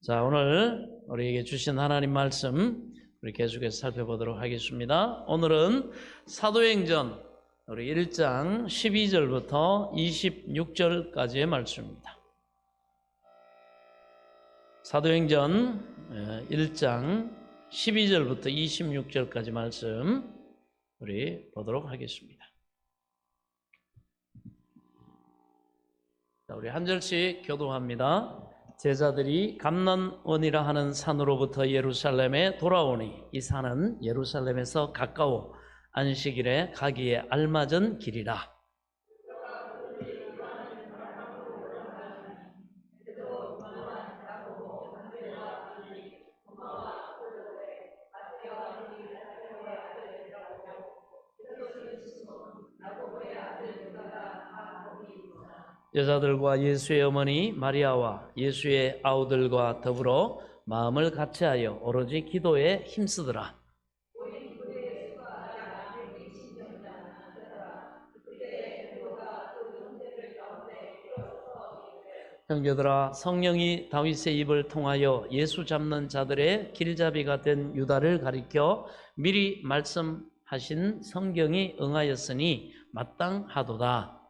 자, 오늘 우리에게 주신 하나님 말씀 우리 계속해서 살펴보도록 하겠습니다. 오늘은 사도행전 우리 1장 12절부터 26절까지의 말씀입니다. 사도행전 1장 12절부터 26절까지 말씀 우리 보도록 하겠습니다. 자, 우리 한 절씩 교도합니다. 제자들이 감난원이라 하는 산으로부터 예루살렘에 돌아오니 이 산은 예루살렘에서 가까워 안식일에 가기에 알맞은 길이라. 여자들과 예수의 어머니 마리아와 예수의 아우들과 더불어 마음을 같이하여 오로지 기도에 힘쓰더라. 형제들아, 성령이 다윗의 입을 통하여 예수 잡는 자들의 길잡이가 된 유다를 가리켜 미리 말씀하신 성경이 응하였으니 마땅하도다.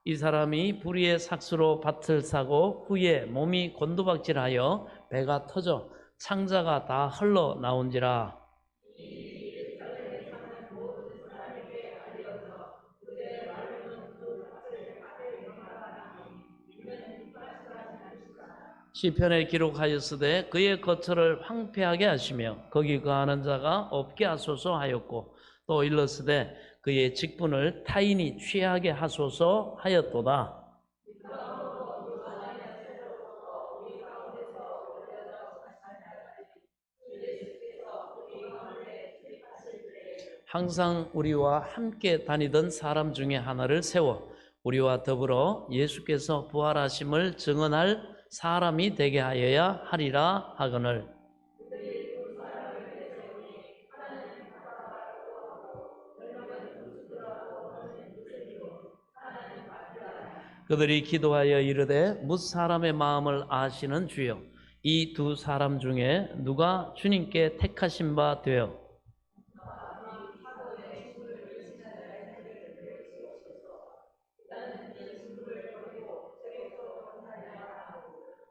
이 사람이 불의의 삭수로 밭을 사고 후에 몸이 곤두박질하여 배가 터져 창자가 다 흘러나온지라. 시편에 기록하였으되 그의 거처를 황폐하게 하시며 거기 거하는 자가 없게 하소서 하였고, 또 일렀으되 그의 직분을 타인이 취하게 하소서 하였도다. 항상 우리와 함께 다니던 사람 중에 하나를 세워 우리와 더불어 예수께서 부활하심을 증언할 사람이 되게 하여야 하리라 하거늘. 그들이 기도하여 이르되 뭇 사람의 마음을 아시는 주여, 이 두 사람 중에 누가 주님께 택하신 바 되어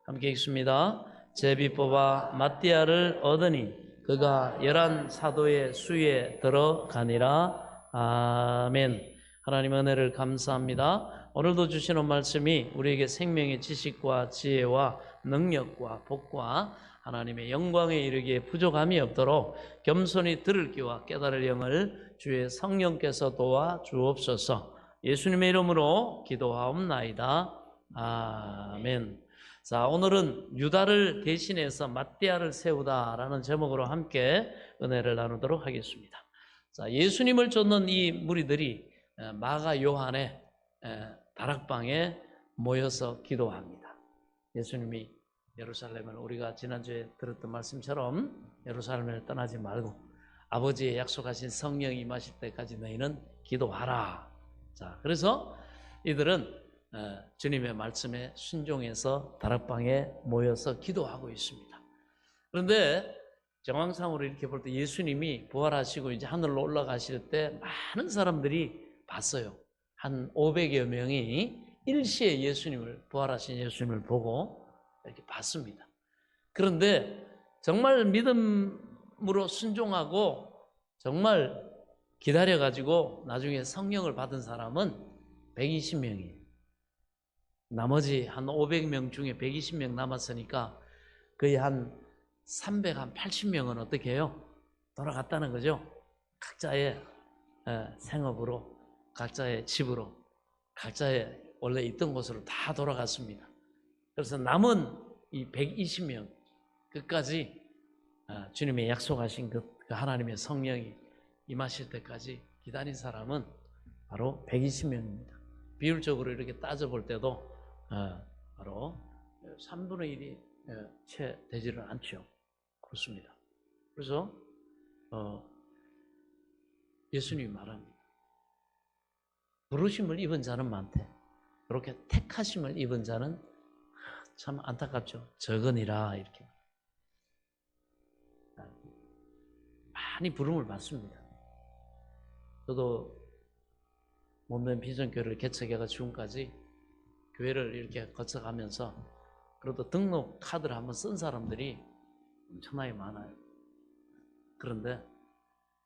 함께 읽습니다. 제비 뽑아 마띠아를 얻으니 그가 11 사도의 수에 들어가니라. 아멘. 하나님 은혜를 감사합니다. 오늘도 주시는 말씀이 우리에게 생명의 지식과 지혜와 능력과 복과 하나님의 영광에 이르기에 부족함이 없도록 겸손히 들을 귀와 깨달을 영을 주의 성령께서 도와 주옵소서. 예수님의 이름으로 기도하옵나이다. 아멘. 자, 오늘은 유다를 대신해서 마띠아를 세우다라는 제목으로 함께 은혜를 나누도록 하겠습니다. 자, 예수님을 쫓는 이 무리들이 마가 요한의 다락방에 모여서 기도합니다. 예수님이 예루살렘을, 우리가 지난주에 들었던 말씀처럼 예루살렘을 떠나지 말고 아버지의 약속하신 성령이 임하실 때까지 너희는 기도하라. 자, 그래서 이들은 주님의 말씀에 순종해서 다락방에 모여서 기도하고 있습니다. 그런데 정황상으로 이렇게 볼 때 예수님이 부활하시고 이제 하늘로 올라가실 때 많은 사람들이 봤어요. 한 500여 명이 일시에 예수님을, 부활하신 예수님을 보고 이렇게 봤습니다. 그런데 정말 믿음으로 순종하고 정말 기다려가지고 나중에 성령을 받은 사람은 120명이에요. 나머지 한 500명 중에 120명 남았으니까 거의 한 380명은 어떻게 해요? 돌아갔다는 거죠. 각자의 생업으로, 각자의 집으로, 각자의 원래 있던 곳으로 다 돌아갔습니다. 그래서 남은 이 120명 끝까지 주님의 약속하신 그 하나님의 성령이 임하실 때까지 기다린 사람은 바로 120명입니다. 비율적으로 이렇게 따져볼 때도 바로 3분의 1이 채 되지를 않죠. 그렇습니다. 그래서 예수님이 말합니다. 부르심을 입은 자는 많대. 그렇게 택하심을 입은 자는 참 안타깝죠. 적으니라 이렇게. 많이 부름을 받습니다. 저도 몸된 비전교회를 개척해가 지금까지 교회를 이렇게 거쳐가면서 그래도 등록 카드를 한번 쓴 사람들이 엄청나게 많아요. 그런데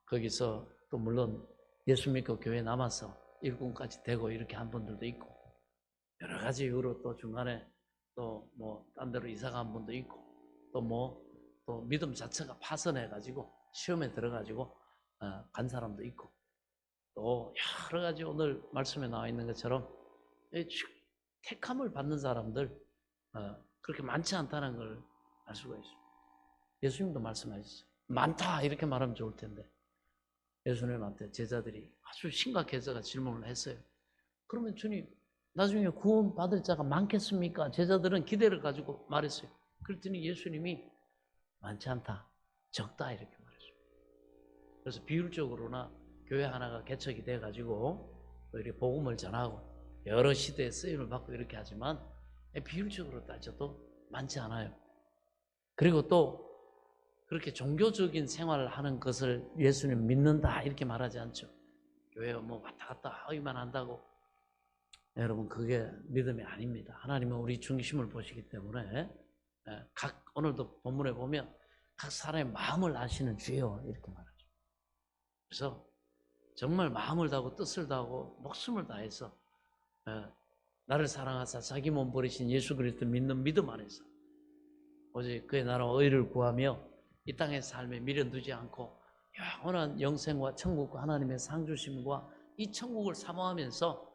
거기서 또 물론 예수 믿고 교회에 남아서 일꾼까지 되고 이렇게 한 분들도 있고, 여러 가지 이유로 또 중간에 또 뭐 딴 데로 이사간 분도 있고, 또 믿음 자체가 파선해가지고 시험에 들어가지고 간 사람도 있고, 또 여러 가지 오늘 말씀에 나와 있는 것처럼 택함을 받는 사람들 그렇게 많지 않다는 걸 알 수가 있습니다. 예수님도 말씀하셨어요. 많다 이렇게 말하면 좋을 텐데 예수님한테 제자들이 아주 심각해서가 질문을 했어요. 그러면 주님 나중에 구원 받을 자가 많겠습니까? 제자들은 기대를 가지고 말했어요. 그랬더니 예수님이 많지 않다, 적다 이렇게 말했어요. 그래서 비율적으로나 교회 하나가 개척이 돼가지고 이렇게 복음을 전하고 여러 시대에 쓰임을 받고 이렇게 하지만 비율적으로 따져도 많지 않아요. 그리고 또 그렇게 종교적인 생활을 하는 것을 예수님 믿는다 이렇게 말하지 않죠. 교회가 뭐 왔다 갔다 하기만 한다고. 여러분 그게 믿음이 아닙니다. 하나님은 우리 중심을 보시기 때문에 오늘도 본문에 보면 각 사람의 마음을 아시는 주여 이렇게 말하죠. 그래서 정말 마음을 다하고 뜻을 다하고 목숨을 다해서 나를 사랑하사 자기 몸 버리신 예수 그리스도 믿는 믿음 안에서 오직 그의 나라와 의를 구하며 이 땅의 삶에 미련두지 않고 영원한 영생과 천국과 하나님의 상 주심과 이 천국을 사모하면서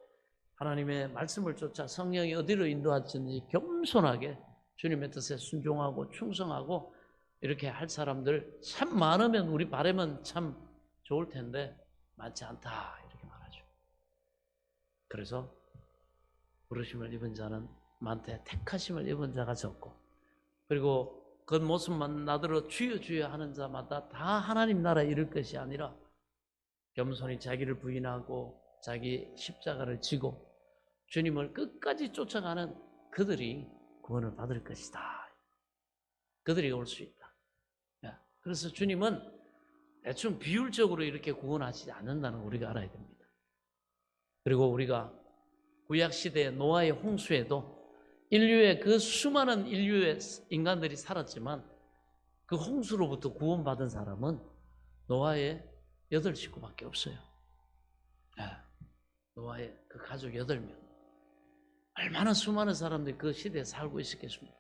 하나님의 말씀을 쫓아 성령이 어디로 인도하시는지 겸손하게 주님의 뜻에 순종하고 충성하고 이렇게 할 사람들 참 많으면 우리 바라면 참 좋을 텐데 많지 않다 이렇게 말하죠. 그래서 부르심을 입은 자는 많되 택하심을 입은 자가 적고, 그리고 그 모습만 나더러 주여 주여 하는 자마다 다 하나님 나라에 이를 것이 아니라 겸손히 자기를 부인하고 자기 십자가를 지고 주님을 끝까지 쫓아가는 그들이 구원을 받을 것이다. 그들이 올 수 있다. 그래서 주님은 대충 비율적으로 이렇게 구원하시지 않는다는 걸 우리가 알아야 됩니다. 그리고 우리가 구약시대의 노아의 홍수에도 인류의 그 수많은 인류의 인간들이 살았지만 그 홍수로부터 구원받은 사람은 노아의 8식구밖에 없어요. 노아의 그 가족 8명. 얼마나 수많은 사람들이 그 시대에 살고 있었겠습니까?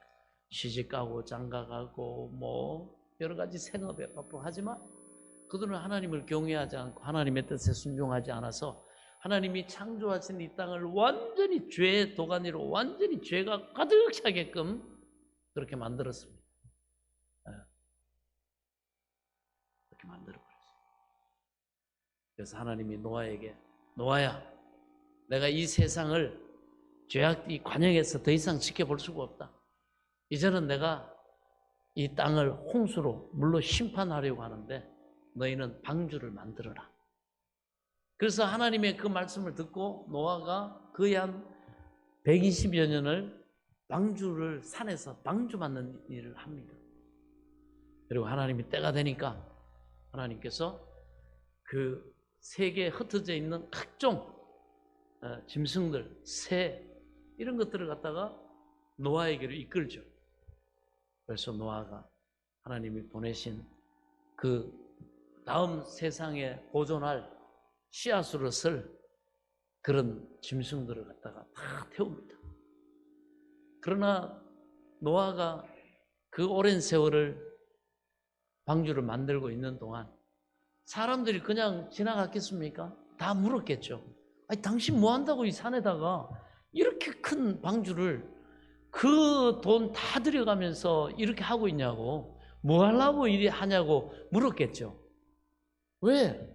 시집가고 장가가고 뭐 여러 가지 생업에 바쁘하지만 그들은 하나님을 경외하지 않고 하나님의 뜻에 순종하지 않아서 하나님이 창조하신 이 땅을 완전히 죄의 도가니로 완전히 죄가 가득 차게끔 그렇게 만들었습니다. 그렇게 만들어버렸어요. 그래서 하나님이 노아에게 노아야 내가 이 세상을 죄악 이 관역에서 더 이상 지켜볼 수가 없다. 이제는 내가 이 땅을 홍수로 물로 심판하려고 하는데 너희는 방주를 만들어라. 그래서 하나님의 그 말씀을 듣고 노아가 거의 한 120여 년을 방주를 산에서 방주 만드는 일을 합니다. 그리고 하나님이 때가 되니까 하나님께서 그 세계에 흩어져 있는 각종 짐승들, 새 이런 것들을 갖다가 노아에게로 이끌죠. 그래서 노아가 하나님이 보내신 그 다음 세상에 보존할 씨앗으로 쓸 그런 짐승들을 갖다가 다 태웁니다. 그러나 노아가 그 오랜 세월을 방주를 만들고 있는 동안 사람들이 그냥 지나갔겠습니까? 다 물었겠죠. 아니 당신 뭐 한다고 이 산에다가 이렇게 큰 방주를 그 돈 다 들여가면서 이렇게 하고 있냐고, 뭐 하려고 이리 하냐고 물었겠죠. 왜?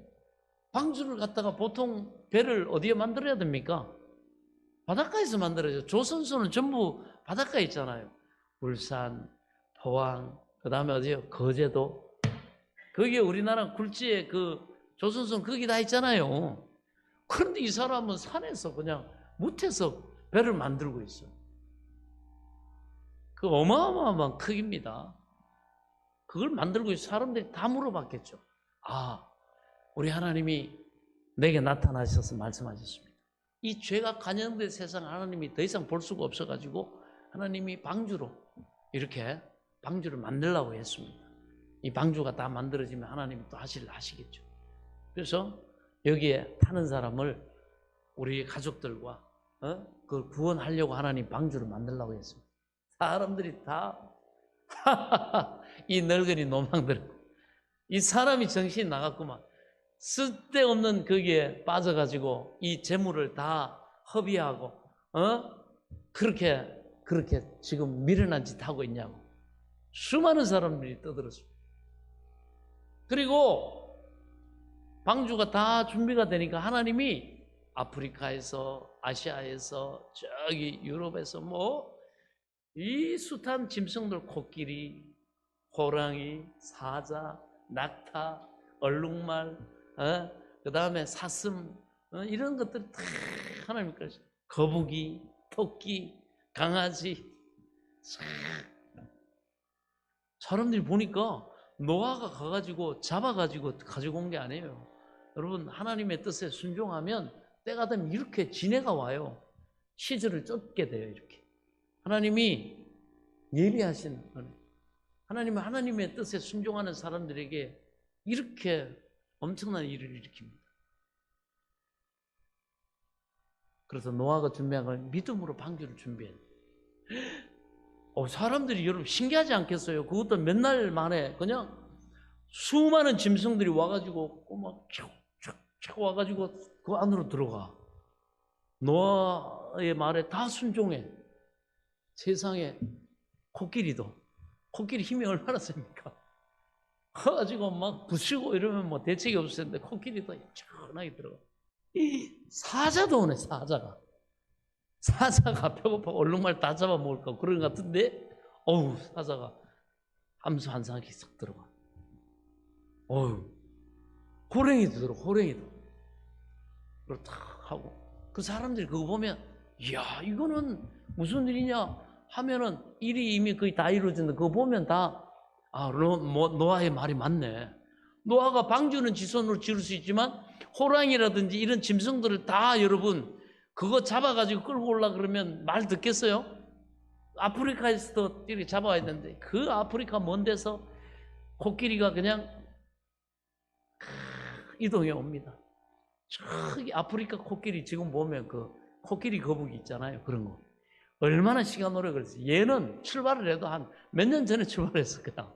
방주를 갖다가 보통 배를 어디에 만들어야 됩니까? 바닷가에서 만들어야죠. 조선소는 전부 바닷가에 있잖아요. 울산, 포항, 그 다음에 어디요? 거제도. 거기에 우리나라 굴지에 그 조선소는 거기 다 있잖아요. 그런데 이 사람은 산에서 그냥 무태서 배를 만들고 있어요. 그 어마어마한 크기입니다. 그걸 만들고 있어. 사람들이 다 물어봤겠죠. 아, 우리 하나님이 내게 나타나셔서 말씀하셨습니다. 이 죄가 관영된 세상 하나님이 더 이상 볼 수가 없어가지고 하나님이 방주로 이렇게 방주를 만들라고 했습니다. 이 방주가 다 만들어지면 하나님이 또 하시겠죠. 그래서 여기에 타는 사람을 우리 가족들과 그걸 구원하려고 하나님 방주를 만들라고 했습니다. 사람들이 다 이 늙은이 노망들, 이 사람이 정신이 나갔구만. 쓸데없는 거기에 빠져가지고 이 재물을 다 허비하고 그렇게 지금 미련한 짓 하고 있냐고 수많은 사람들이 떠들었습니다. 그리고 방주가 다 준비가 되니까 하나님이 아프리카에서, 아시아에서, 저기 유럽에서 이 숱한 짐승들, 코끼리, 호랑이, 사자, 낙타, 얼룩말, 그 다음에 사슴, 이런 것들 다 하나님 것이, 거북이, 토끼, 강아지. 사람들이 보니까 노아가 가가지고 잡아가지고 가지고 온 게 아니에요. 여러분, 하나님의 뜻에 순종하면 때가 되면 이렇게 지네가 와요. 시절을 쫓게 돼요. 이렇게 하나님이 예리하신 하나님은 하나님의 뜻에 순종하는 사람들에게 이렇게 엄청난 일을 일으킵니다. 그래서 노아가 준비한 건 믿음으로 방주를 준비해요. 사람들이 여러분 신기하지 않겠어요? 그것도 몇 날 만에 그냥 수많은 짐승들이 와가지고 막 촥촥촥 와가지고 그 안으로 들어가. 노아의 말에 다 순종해. 세상에 코끼리 힘이 얼마나 셉니까? 커가지고 막 부시고 이러면 대책이 없을 텐데 코끼리도 시원하게 들어가. 사자도 오네. 사자가 배고파 얼룩말 다 잡아먹을까 그런 것 같은데 사자가 함수 한 상이 싹 들어가. 호랭이도 들어. 호랭이도 그걸 탁 하고 그 사람들이 그거 보면 이야 이거는 무슨 일이냐 하면은 일이 이미 거의 다 이루어졌는데 그거 보면 다 노아의 말이 맞네. 노아가 방주는 지손으로 지을 수 있지만 호랑이라든지 이런 짐승들을 다 여러분 그거 잡아가지고 끌고 올라 그러면 말 듣겠어요? 아프리카에서도 이렇게 잡아와야 되는데 그 아프리카 먼 데서 코끼리가 그냥 이동해 옵니다. 저기 아프리카 코끼리 지금 보면 그 코끼리 거북이 있잖아요. 그런 거 얼마나 시간 오래 걸렸어요. 얘는 출발을 해도 한 몇 년 전에 출발했을 거야.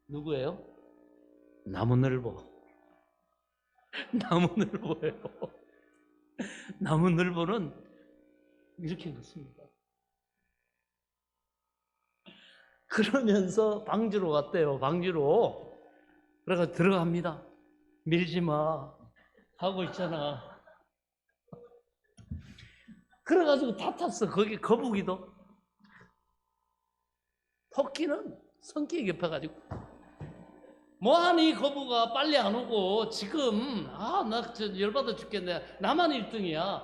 누구예요? 나무늘보. 나무늘보예요. 나무늘보는 이렇게 걷습니다. 그러면서 방주로 갔대요. 방주로. 그래서 들어갑니다. 밀지 마 하고 있잖아. 그래가지고 다 탔어. 거기 거북이도. 토끼는 성격이 급해가지고 뭐하니 거북아 빨리 안 오고 지금 나 열받아 죽겠네. 나만 1등이야.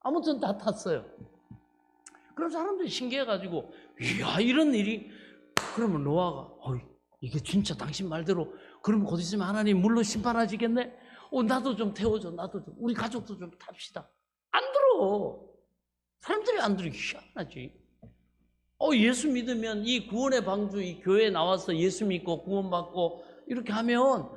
아무튼 다 탔어요. 그럼 사람들이 신기해가지고 이야 이런 일이 그러면 노아가 이게 진짜 당신 말대로 그러면 곧 있으면 하나님 물로 심판하시겠네. 나도 좀 태워줘. 나도 좀 우리 가족도 좀 탑시다. 안 들어. 사람들이 안 들어. 희한하지. 예수 믿으면 이 구원의 방주 이 교회에 나와서 예수 믿고 구원받고 이렇게 하면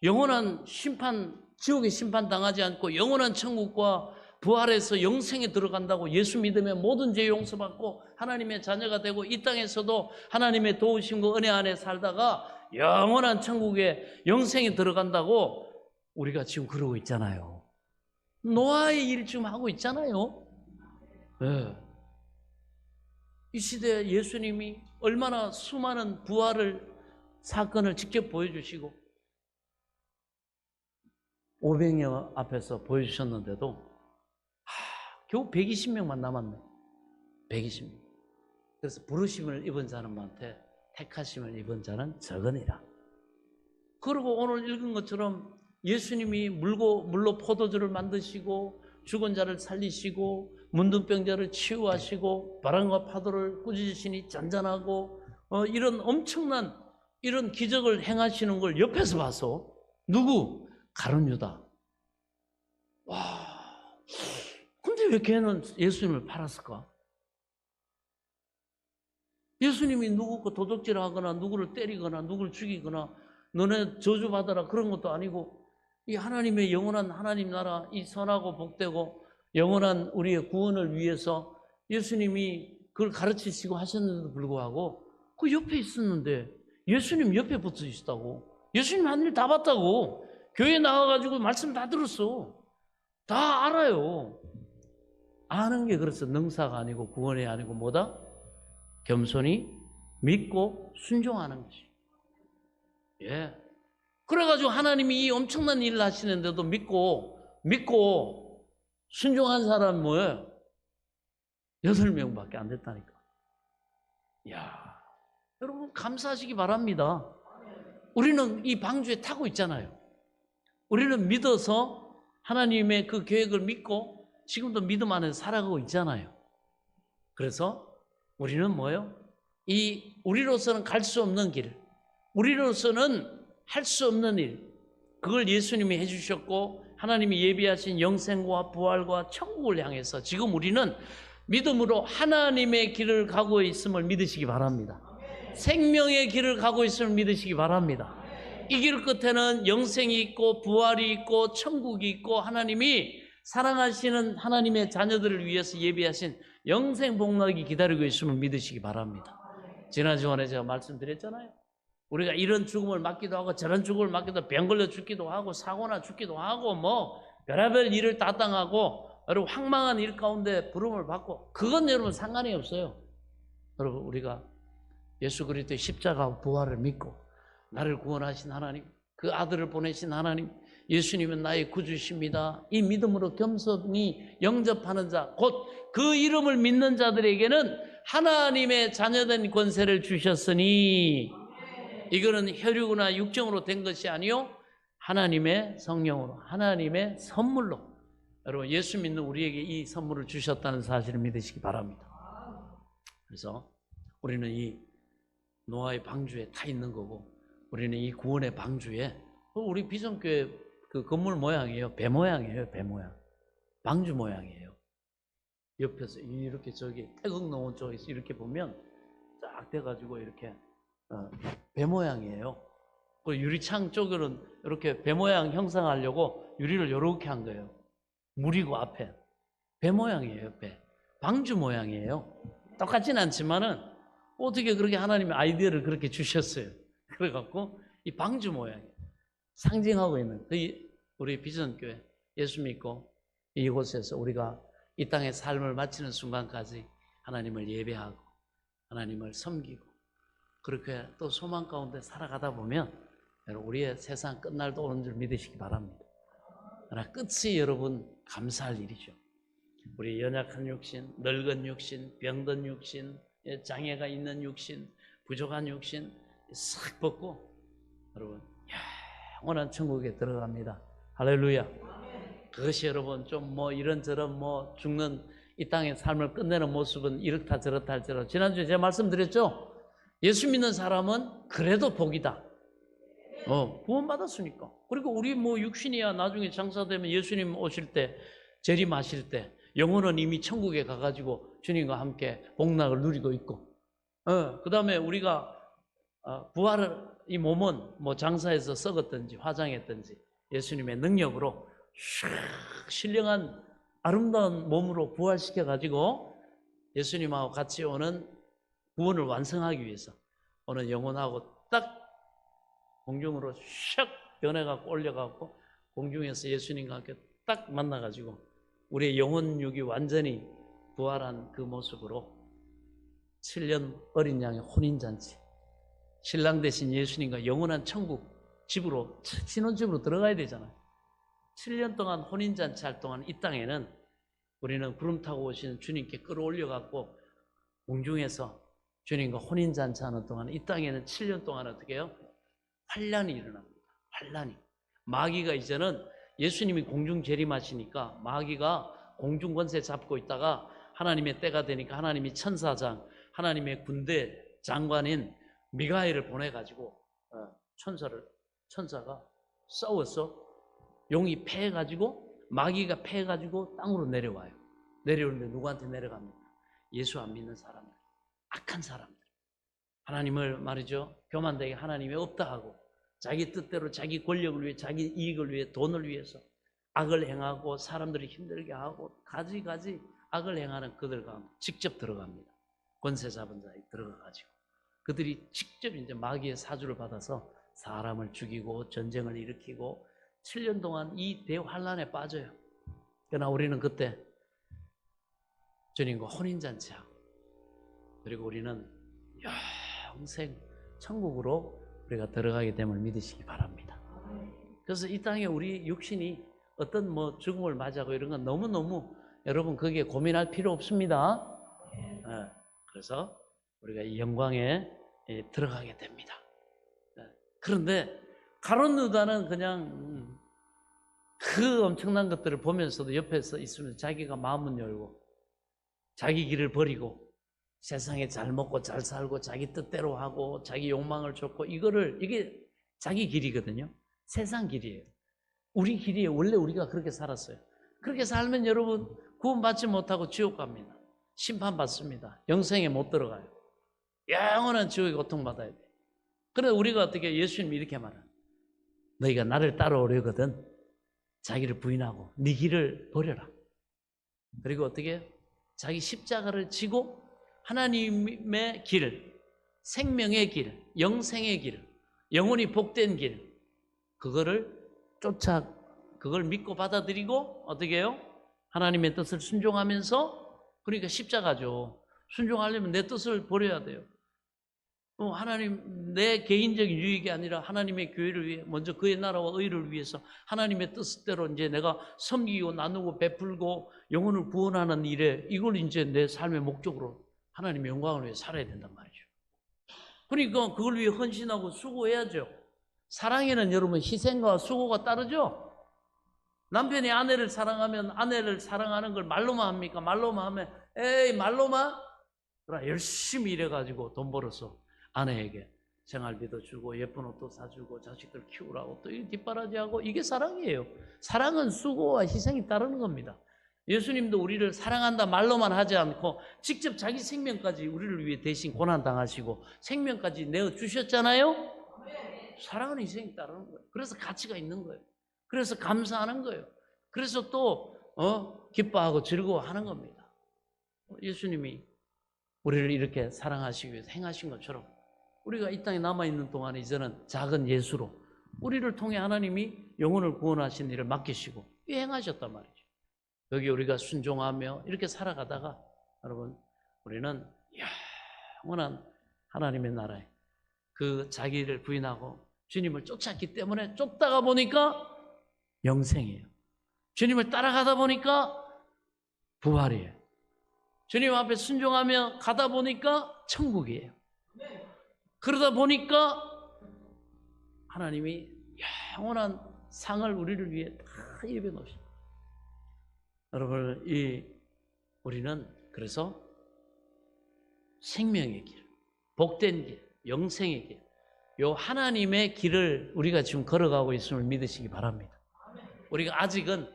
영원한 심판 지옥에 심판 당하지 않고 영원한 천국과 부활해서 영생에 들어간다고 예수 믿으면 모든 죄 용서받고 하나님의 자녀가 되고 이 땅에서도 하나님의 도우심과 은혜 안에 살다가 영원한 천국에 영생에 들어간다고 우리가 지금 그러고 있잖아요. 노아의 일 지금 하고 있잖아요. 네. 이 시대에 예수님이 얼마나 수많은 부활을 사건을 직접 보여주시고 500명 앞에서 보여주셨는데도 겨우 120명만 남았네. 120명. 그래서 부르심을 입은 자는 많되 택하심을 입은 자는 적으니라. 그리고 오늘 읽은 것처럼 예수님이 물로 포도주를 만드시고 죽은 자를 살리시고 문둥병자를 치유하시고 바람과 파도를 꾸짖으시니 잔잔하고 이런 엄청난 이런 기적을 행하시는 걸 옆에서 봐서 누구? 가룟 유다. 와, 근데 왜 걔는 예수님을 팔았을까? 예수님이 누구 도둑질하거나 누구를 때리거나 누구를 죽이거나 너네 저주받아라 그런 것도 아니고 이 하나님의 영원한 하나님 나라 이 선하고 복되고 영원한 우리의 구원을 위해서 예수님이 그걸 가르치시고 하셨는데도 불구하고 그 옆에 있었는데 예수님 옆에 붙어 있었다고. 예수님 한 일 다 봤다고. 교회 나와가지고 말씀 다 들었어. 다 알아요. 아는 게 그래서 능사가 아니고 구원이 아니고 뭐다? 겸손히 믿고 순종하는 것이. 예. 그래가지고 하나님이 이 엄청난 일을 하시는데도 믿고 순종한 사람은 뭐예요? 8명밖에 안 됐다니까. 이야, 여러분 감사하시기 바랍니다. 우리는 이 방주에 타고 있잖아요. 우리는 믿어서 하나님의 그 계획을 믿고 지금도 믿음 안에 살아가고 있잖아요. 그래서 우리는 뭐예요? 우리로서는 갈 수 없는 길, 우리로서는 할 수 없는 일, 그걸 예수님이 해주셨고 하나님이 예비하신 영생과 부활과 천국을 향해서 지금 우리는 믿음으로 하나님의 길을 가고 있음을 믿으시기 바랍니다. 생명의 길을 가고 있음을 믿으시기 바랍니다. 이 길 끝에는 영생이 있고 부활이 있고 천국이 있고 하나님이 사랑하시는 하나님의 자녀들을 위해서 예비하신 영생 복락이 기다리고 있음을 믿으시기 바랍니다. 지난 주간에 제가 말씀드렸잖아요. 우리가 이런 죽음을 맞기도 하고 저런 죽음을 맞기도 하고 병 걸려 죽기도 하고 사고나 죽기도 하고 뭐 별의별 일을 다 당하고 여러분 황망한 일 가운데 부름을 받고 그건 여러분 상관이 없어요. 여러분 우리가 예수 그리스도의 십자가 부활을 믿고 나를 구원하신 하나님, 그 아들을 보내신 하나님, 예수님은 나의 구주십니다. 이 믿음으로 겸손히 영접하는 자, 곧 그 이름을 믿는 자들에게는 하나님의 자녀된 권세를 주셨으니 이거는 혈육이나 육정으로 된 것이 아니요 하나님의 성령으로, 하나님의 선물로 여러분 예수 믿는 우리에게 이 선물을 주셨다는 사실을 믿으시기 바랍니다. 그래서 우리는 이 노아의 방주에 타 있는 거고 우리는 이 구원의 방주에 우리 비전교회 그 건물 모양이에요. 배 모양이에요. 배 모양. 방주 모양이에요. 옆에서 이렇게 저기 태극농원 쪽에서 이렇게 보면 쫙 돼가지고 이렇게 배 모양이에요. 그 유리창 쪽으로는 이렇게 배 모양 형성하려고 유리를 이렇게 한 거예요. 물이고 앞에 배 모양이에요. 배. 방주 모양이에요. 똑같진 않지만은 어떻게 그렇게 하나님의 아이디어를 그렇게 주셨어요. 그래갖고 이 방주 모양이에요. 상징하고 있는 우리 비전교회 예수 믿고 이곳에서 우리가 이 땅의 삶을 마치는 순간까지 하나님을 예배하고 하나님을 섬기고 그렇게 또 소망 가운데 살아가다 보면 우리의 세상 끝날도 오는 줄 믿으시기 바랍니다. 그러나 끝이 여러분 감사할 일이죠. 우리 연약한 육신, 늙은 육신, 병든 육신, 장애가 있는 육신, 부족한 육신 싹 벗고 여러분 영원한 천국에 들어갑니다. 할렐루야. 그것이 여러분 좀 뭐 이런저런 뭐 죽는 이 땅의 삶을 끝내는 모습은 이렇다 저렇다 할지라도 지난주에 제가 말씀드렸죠. 예수 믿는 사람은 그래도 복이다. 구원받았으니까. 그리고 우리 뭐 육신이야 나중에 장사되면 예수님 오실 때 재림하실 때 영혼은 이미 천국에 가가지고 주님과 함께 복락을 누리고 있고 그 다음에 우리가 부활을 이 몸은 뭐 장사해서 썩었든지 화장했든지 예수님의 능력으로 신령한 아름다운 몸으로 부활시켜가지고 예수님하고 같이 오는 구원을 완성하기 위해서 오늘 영혼하고 딱 공중으로 샥 변해갖고 올려갖고 공중에서 예수님과 함께 딱 만나가지고 우리의 영혼육이 완전히 부활한 그 모습으로 7년 어린 양의 혼인잔치 신랑 대신 예수님과 영원한 천국 집으로 신혼집으로 들어가야 되잖아요. 7년 동안 혼인잔치 할 동안 이 땅에는 우리는 구름 타고 오시는 주님께 끌어올려갖고 공중에서 주님과 혼인잔치하는 동안 이 땅에는 7년 동안 어떻게 해요? 환란이 일어납니다. 환란이. 마귀가 이제는 예수님이 공중 재림하시니까 마귀가 공중 권세 잡고 있다가 하나님의 때가 되니까 하나님이 천사장, 하나님의 군대 장관인 미가엘을 보내가지고 천사가 싸워서 용이 패해가지고 마귀가 패해가지고 땅으로 내려와요. 내려오는데 누구한테 내려갑니까? 예수 안 믿는 사람들, 악한 사람들. 하나님을 말이죠, 교만되게 하나님이 없다 하고 자기 뜻대로 자기 권력을 위해, 자기 이익을 위해, 돈을 위해서 악을 행하고 사람들을 힘들게 하고 가지 악을 행하는 그들 가운데 직접 들어갑니다. 권세 잡은 자에 들어가가지고 그들이 직접 이제 마귀의 사주를 받아서 사람을 죽이고 전쟁을 일으키고 7년 동안 이 대환란에 빠져요. 그러나 우리는 그때 주님과 혼인잔치하고, 그리고 우리는 영생 천국으로 우리가 들어가게 됨을 믿으시기 바랍니다. 그래서 이 땅에 우리 육신이 어떤 뭐 죽음을 맞이하고 이런 건 너무너무 여러분 거기에 고민할 필요 없습니다. 그래서 우리가 이 영광에 들어가게 됩니다. 그런데 가룟 유다는 그냥 그 엄청난 것들을 보면서도 옆에서 있으면 자기가 마음은 열고 자기 길을 버리고 세상에 잘 먹고 잘 살고 자기 뜻대로 하고 자기 욕망을 쫓고 이게 자기 길이거든요. 세상 길이에요. 우리 길이에요. 원래 우리가 그렇게 살았어요. 그렇게 살면 여러분 구원받지 못하고 지옥 갑니다. 심판받습니다. 영생에 못 들어가요. 영원한 지옥의 고통받아야 돼. 그런데 우리가 어떻게, 예수님이 이렇게 말하는, 너희가 나를 따라오려거든 자기를 부인하고 네 길을 버려라. 그리고 어떻게 자기 십자가를 지고 하나님의 길, 생명의 길, 영생의 길, 영원히 복된 길, 그걸 믿고 받아들이고 어떻게 해요? 하나님의 뜻을 순종하면서, 그러니까 십자가죠. 순종하려면 내 뜻을 버려야 돼요. 하나님, 내 개인적인 유익이 아니라 하나님의 교회를 위해, 먼저 그의 나라와 의를 위해서 하나님의 뜻대로 이제 내가 섬기고 나누고 베풀고 영혼을 구원하는 일에, 이걸 이제 내 삶의 목적으로 하나님의 영광을 위해 살아야 된단 말이죠. 그러니까 그걸 위해 헌신하고 수고해야죠. 사랑에는 여러분 희생과 수고가 따르죠. 남편이 아내를 사랑하면 아내를 사랑하는 걸 말로만 합니까? 말로만 하면 에이 말로만? 그러나 열심히 일해가지고 돈 벌어서 아내에게 생활비도 주고 예쁜 옷도 사주고 자식들 키우라고 또 이 뒷바라지하고, 이게 사랑이에요. 사랑은 수고와 희생이 따르는 겁니다. 예수님도 우리를 사랑한다 말로만 하지 않고 직접 자기 생명까지 우리를 위해 대신 고난당하시고 생명까지 내어주셨잖아요. 사랑은 희생이 따르는 거예요. 그래서 가치가 있는 거예요. 그래서 감사하는 거예요. 그래서 또 기뻐하고 즐거워하는 겁니다. 예수님이 우리를 이렇게 사랑하시기 위해서 행하신 것처럼 우리가 이 땅에 남아있는 동안에 이제는 작은 예수로 우리를 통해 하나님이 영혼을 구원하신 일을 맡기시고 행하셨단 말이죠. 여기 우리가 순종하며 이렇게 살아가다가 여러분 우리는 영원한 하나님의 나라에 그 자기를 부인하고 주님을 쫓았기 때문에, 쫓다가 보니까 영생이에요. 주님을 따라가다 보니까 부활이에요. 주님 앞에 순종하며 가다 보니까 천국이에요. 그러다 보니까 하나님이 영원한 상을 우리를 위해 다 예배 놓으십니다. 여러분, 우리는 그래서 생명의 길, 복된 길, 영생의 길, 요 하나님의 길을 우리가 지금 걸어가고 있음을 믿으시기 바랍니다. 우리가 아직은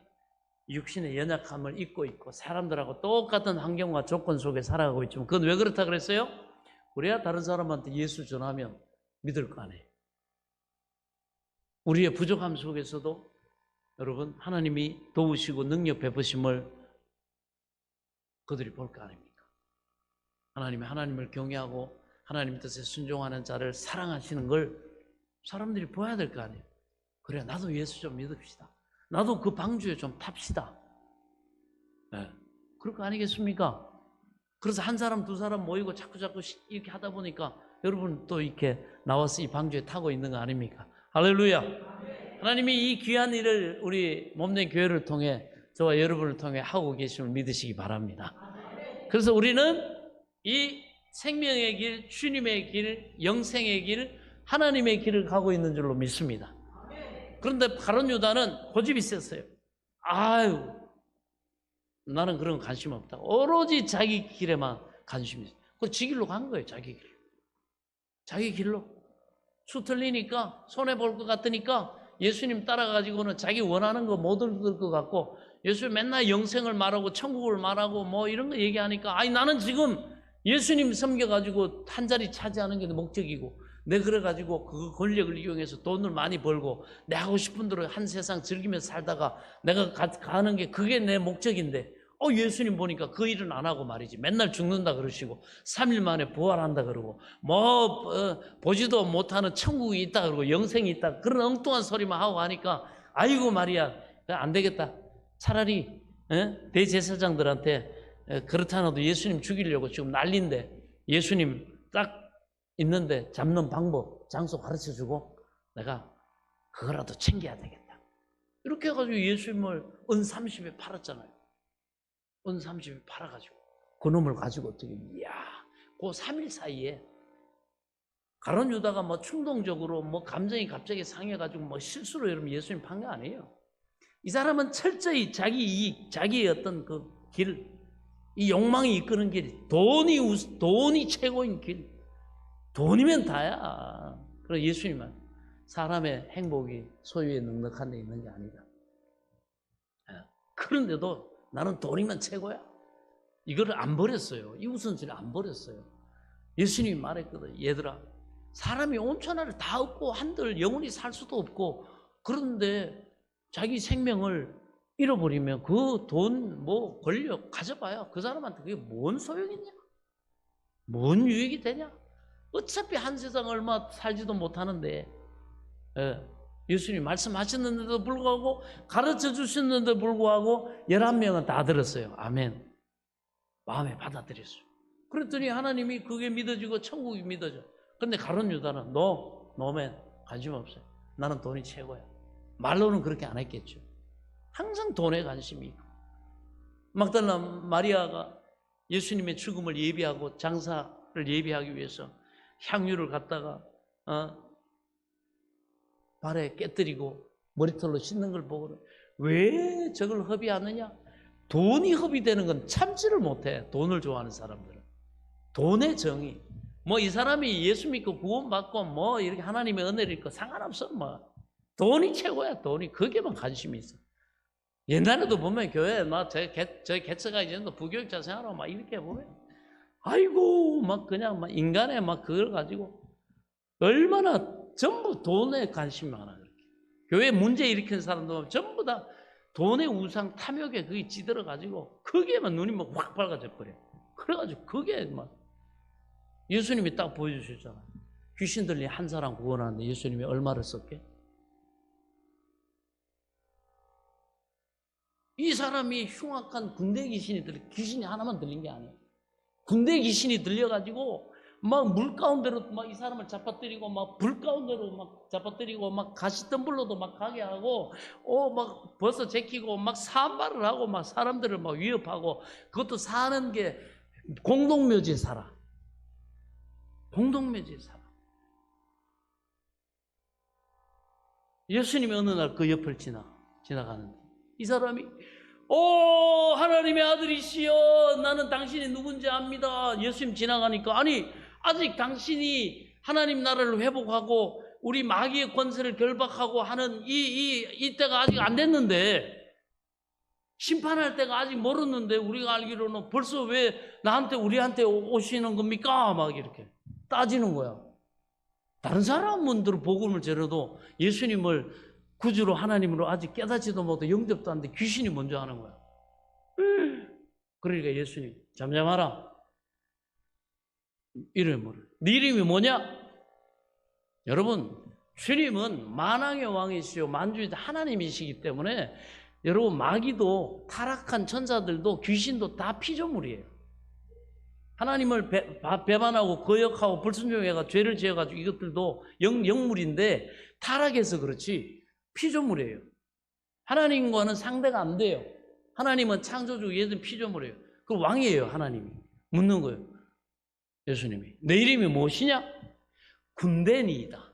육신의 연약함을 잊고 있고 사람들하고 똑같은 환경과 조건 속에 살아가고 있지만, 그건 왜 그렇다 그랬어요? 우리가 다른 사람한테 예수 전하면 믿을 거 아니에요. 우리의 부족함 속에서도 여러분 하나님이 도우시고 능력 베푸심을 그들이 볼 거 아닙니까? 하나님을 경외하고 하나님 뜻에 순종하는 자를 사랑하시는 걸 사람들이 봐야 될 거 아니에요. 그래, 나도 예수 좀 믿읍시다. 나도 그 방주에 좀 탑시다. 네. 그럴 거 아니겠습니까? 그래서 한 사람 두 사람 모이고 자꾸 이렇게 하다 보니까 여러분 또 이렇게 나와서 이 방주에 타고 있는 거 아닙니까? 할렐루야. 하나님이 이 귀한 일을 우리 몸된 교회를 통해 저와 여러분을 통해 하고 계심을 믿으시기 바랍니다. 그래서 우리는 이 생명의 길, 주님의 길, 영생의 길, 하나님의 길을 가고 있는 줄로 믿습니다. 그런데 가룟 유다는 고집이 셌어요. 아유, 나는 그런 거 관심 없다. 오로지 자기 길에만 관심이 있어요. 그 지 길로 간 거예요. 자기 길로. 자기 길로. 수 틀리니까 손해볼 것 같으니까 예수님 따라가지고는 자기 원하는 거 못 얻을 것 같고, 예수님 맨날 영생을 말하고 천국을 말하고 뭐 이런 거 얘기하니까, 아니 나는 지금 예수님 섬겨가지고 한 자리 차지하는 게 목적이고, 내 그래가지고 그 권력을 이용해서 돈을 많이 벌고 내 하고 싶은 대로 한 세상 즐기면서 살다가 내가 가는 게 그게 내 목적인데, 예수님 보니까 그 일은 안 하고 말이지. 맨날 죽는다 그러시고 3일 만에 부활한다 그러고 보지도 못하는 천국이 있다 그러고 영생이 있다, 그런 엉뚱한 소리만 하고 하니까, 아이고 말이야, 안 되겠다. 차라리 대제사장들한테 그렇다나도 예수님 죽이려고 지금 난리인데 예수님 딱 있는데 잡는 방법, 장소 가르쳐주고 내가 그거라도 챙겨야 되겠다. 이렇게 해가지고 예수님을 은 30에 팔았잖아요. 은 30에 팔아가지고 그 놈을 가지고 어떻게, 이야, 그 3일 사이에 가룟 유다가 뭐 충동적으로 뭐 감정이 갑자기 상해가지고 뭐 실수로 여러분 예수님 판 게 아니에요. 이 사람은 철저히 자기 이익, 자기의 어떤 그 길, 이 욕망이 이끄는 길, 돈이 최고인 길, 돈이면 다야. 그래서 예수님은 사람의 행복이 소유에 넉넉한 데 있는 게 아니다. 그런데도 나는 돈이면 최고야. 이거를 안 버렸어요. 이 우선순위를 안 버렸어요. 예수님이 말했거든. 얘들아, 사람이 온천하를 다 얻고 한들 영원히 살 수도 없고, 그런데 자기 생명을 잃어버리면 그 돈, 뭐 권력 가져봐야 그 사람한테 그게 뭔 소용이냐? 뭔 유익이 되냐? 어차피 한 세상 얼마 살지도 못하는데, 예수님이 말씀하셨는데도 불구하고, 가르쳐 주셨는데도 불구하고 11명은 다 들었어요. 아멘. 마음에 받아들였어요. 그랬더니 하나님이 그게 믿어지고 천국이 믿어져. 근데 가룟 유다는 노맨 관심 없어요. 나는 돈이 최고야. 말로는 그렇게 안 했겠죠. 항상 돈에 관심이 있고. 막달라 마리아가 예수님의 죽음을 예비하고 장사를 예비하기 위해서 향유를 갖다가 발에 깨뜨리고 머리털로 씻는 걸 보고, 왜 저걸 허비하느냐? 돈이 허비되는 건 참지를 못해. 돈을 좋아하는 사람들은. 돈의 정의. 뭐 이 사람이 예수 믿고 구원받고 뭐 이렇게 하나님의 은혜를 입고 상관없어. 뭐 돈이 최고야. 돈이. 거기에만 관심이 있어. 옛날에도 보면 교회에 막 저희 개척하기 전에도 부교육자 생활하고 막 이렇게 보면, 아이고 막 그냥 막 인간의 막 그걸 가지고 얼마나 전부 돈에 관심이 많아. 그렇게 교회 문제 일으키는 사람들 보면 전부 다 돈의 우상 탐욕에 그게 찌들어 가지고 거기에만 눈이 막 확 밝아져 버려. 그래가지고 그게 막, 예수님이 딱 보여주셨잖아. 귀신 들린 한 사람 구원하는데 예수님이 얼마를 썼게? 이 사람이 흉악한 군대 귀신이 하나만 들린 게 아니에요. 군대 귀신이 들려가지고 막 물 가운데로 막 이 사람을 잡아뜨리고, 막 불 가운데로 막 잡아뜨리고, 막 가시덤불로도 막 가게 하고, 막 벌써 제키고, 막 산발을 하고, 막 사람들을 막 위협하고, 그것도 사는 게 공동묘지에 살아. 공동묘지에 살아. 예수님이 어느 날 그 옆을 지나가는데 이 사람이, 하나님의 아들이시여, 나는 당신이 누군지 압니다. 예수님 지나가니까, 아니 아직 당신이 하나님 나라를 회복하고 우리 마귀의 권세를 결박하고 하는 이 때가 아직 안 됐는데, 심판할 때가 아직 멀었는데 우리가 알기로는 벌써 왜 우리한테 오시는 겁니까? 막 이렇게 따지는 거야. 다른 사람들은 복음을 전해도 예수님을 구주로 하나님으로 아직 깨닫지도 못하고 영접도 안 돼. 귀신이 먼저 하는 거야. 그러니까 예수님, 잠잠하라. 이름이 뭐래? 네 이름이 뭐냐? 여러분, 주님은 만왕의 왕이시오 만주의 하나님이시기 때문에, 여러분, 마귀도 타락한 천사들도 귀신도 다 피조물이에요. 하나님을 배반하고 거역하고 불순종해가 죄를 지어가지고 이것들도 영물인데 타락해서 그렇지 피조물이에요. 하나님과는 상대가 안 돼요. 하나님은 창조주, 얘는 피조물이에요. 그 왕이에요. 하나님이 묻는 거예요. 예수님이. 내 이름이 무엇이냐? 군대니이다.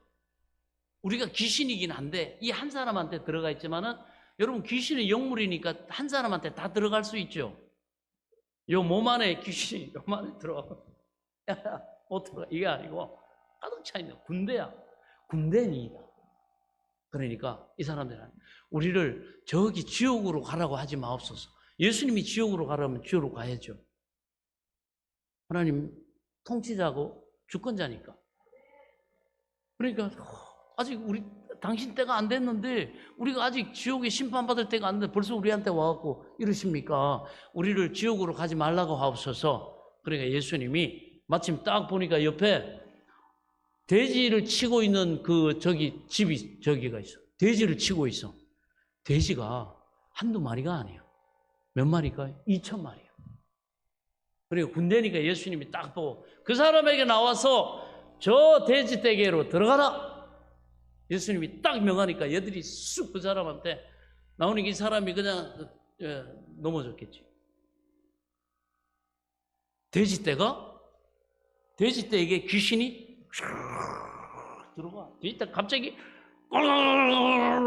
우리가 귀신이긴 한데 이 한 사람한테 들어가 있지만은 여러분 귀신은 영물이니까 한 사람한테 다 들어갈 수 있죠. 요 몸 안에 귀신이 요 몸 안에 들어가. 못 들어가. 이게 아니고 가득 차 있는 군대야. 군대니이다. 그러니까 이 사람들은 우리를 저기 지옥으로 가라고 하지 마옵소서. 예수님이 지옥으로 가라면 지옥으로 가야죠. 하나님 통치자고 주권자니까. 그러니까 아직 당신 때가 안 됐는데 우리가 아직 지옥에 심판받을 때가 안 됐는데 벌써 우리한테 와갖고 이러십니까? 우리를 지옥으로 가지 말라고 하옵소서. 그러니까 예수님이 마침 딱 보니까 옆에 돼지를 치고 있는 집이 저기가 있어. 돼지를 치고 있어. 돼지가 한두 마리가 아니에요. 몇 마리일까요? 2,000마리요. 그리고 군대니까 예수님이 딱 보고 그 사람에게 나와서 저 돼지 떼개로 들어가라. 예수님이 딱 명하니까 얘들이 쑥 그 사람한테 나오니까 이 사람이 그냥 넘어졌겠지. 돼지떼에게 귀신이 들어가. 돼지떼 갑자기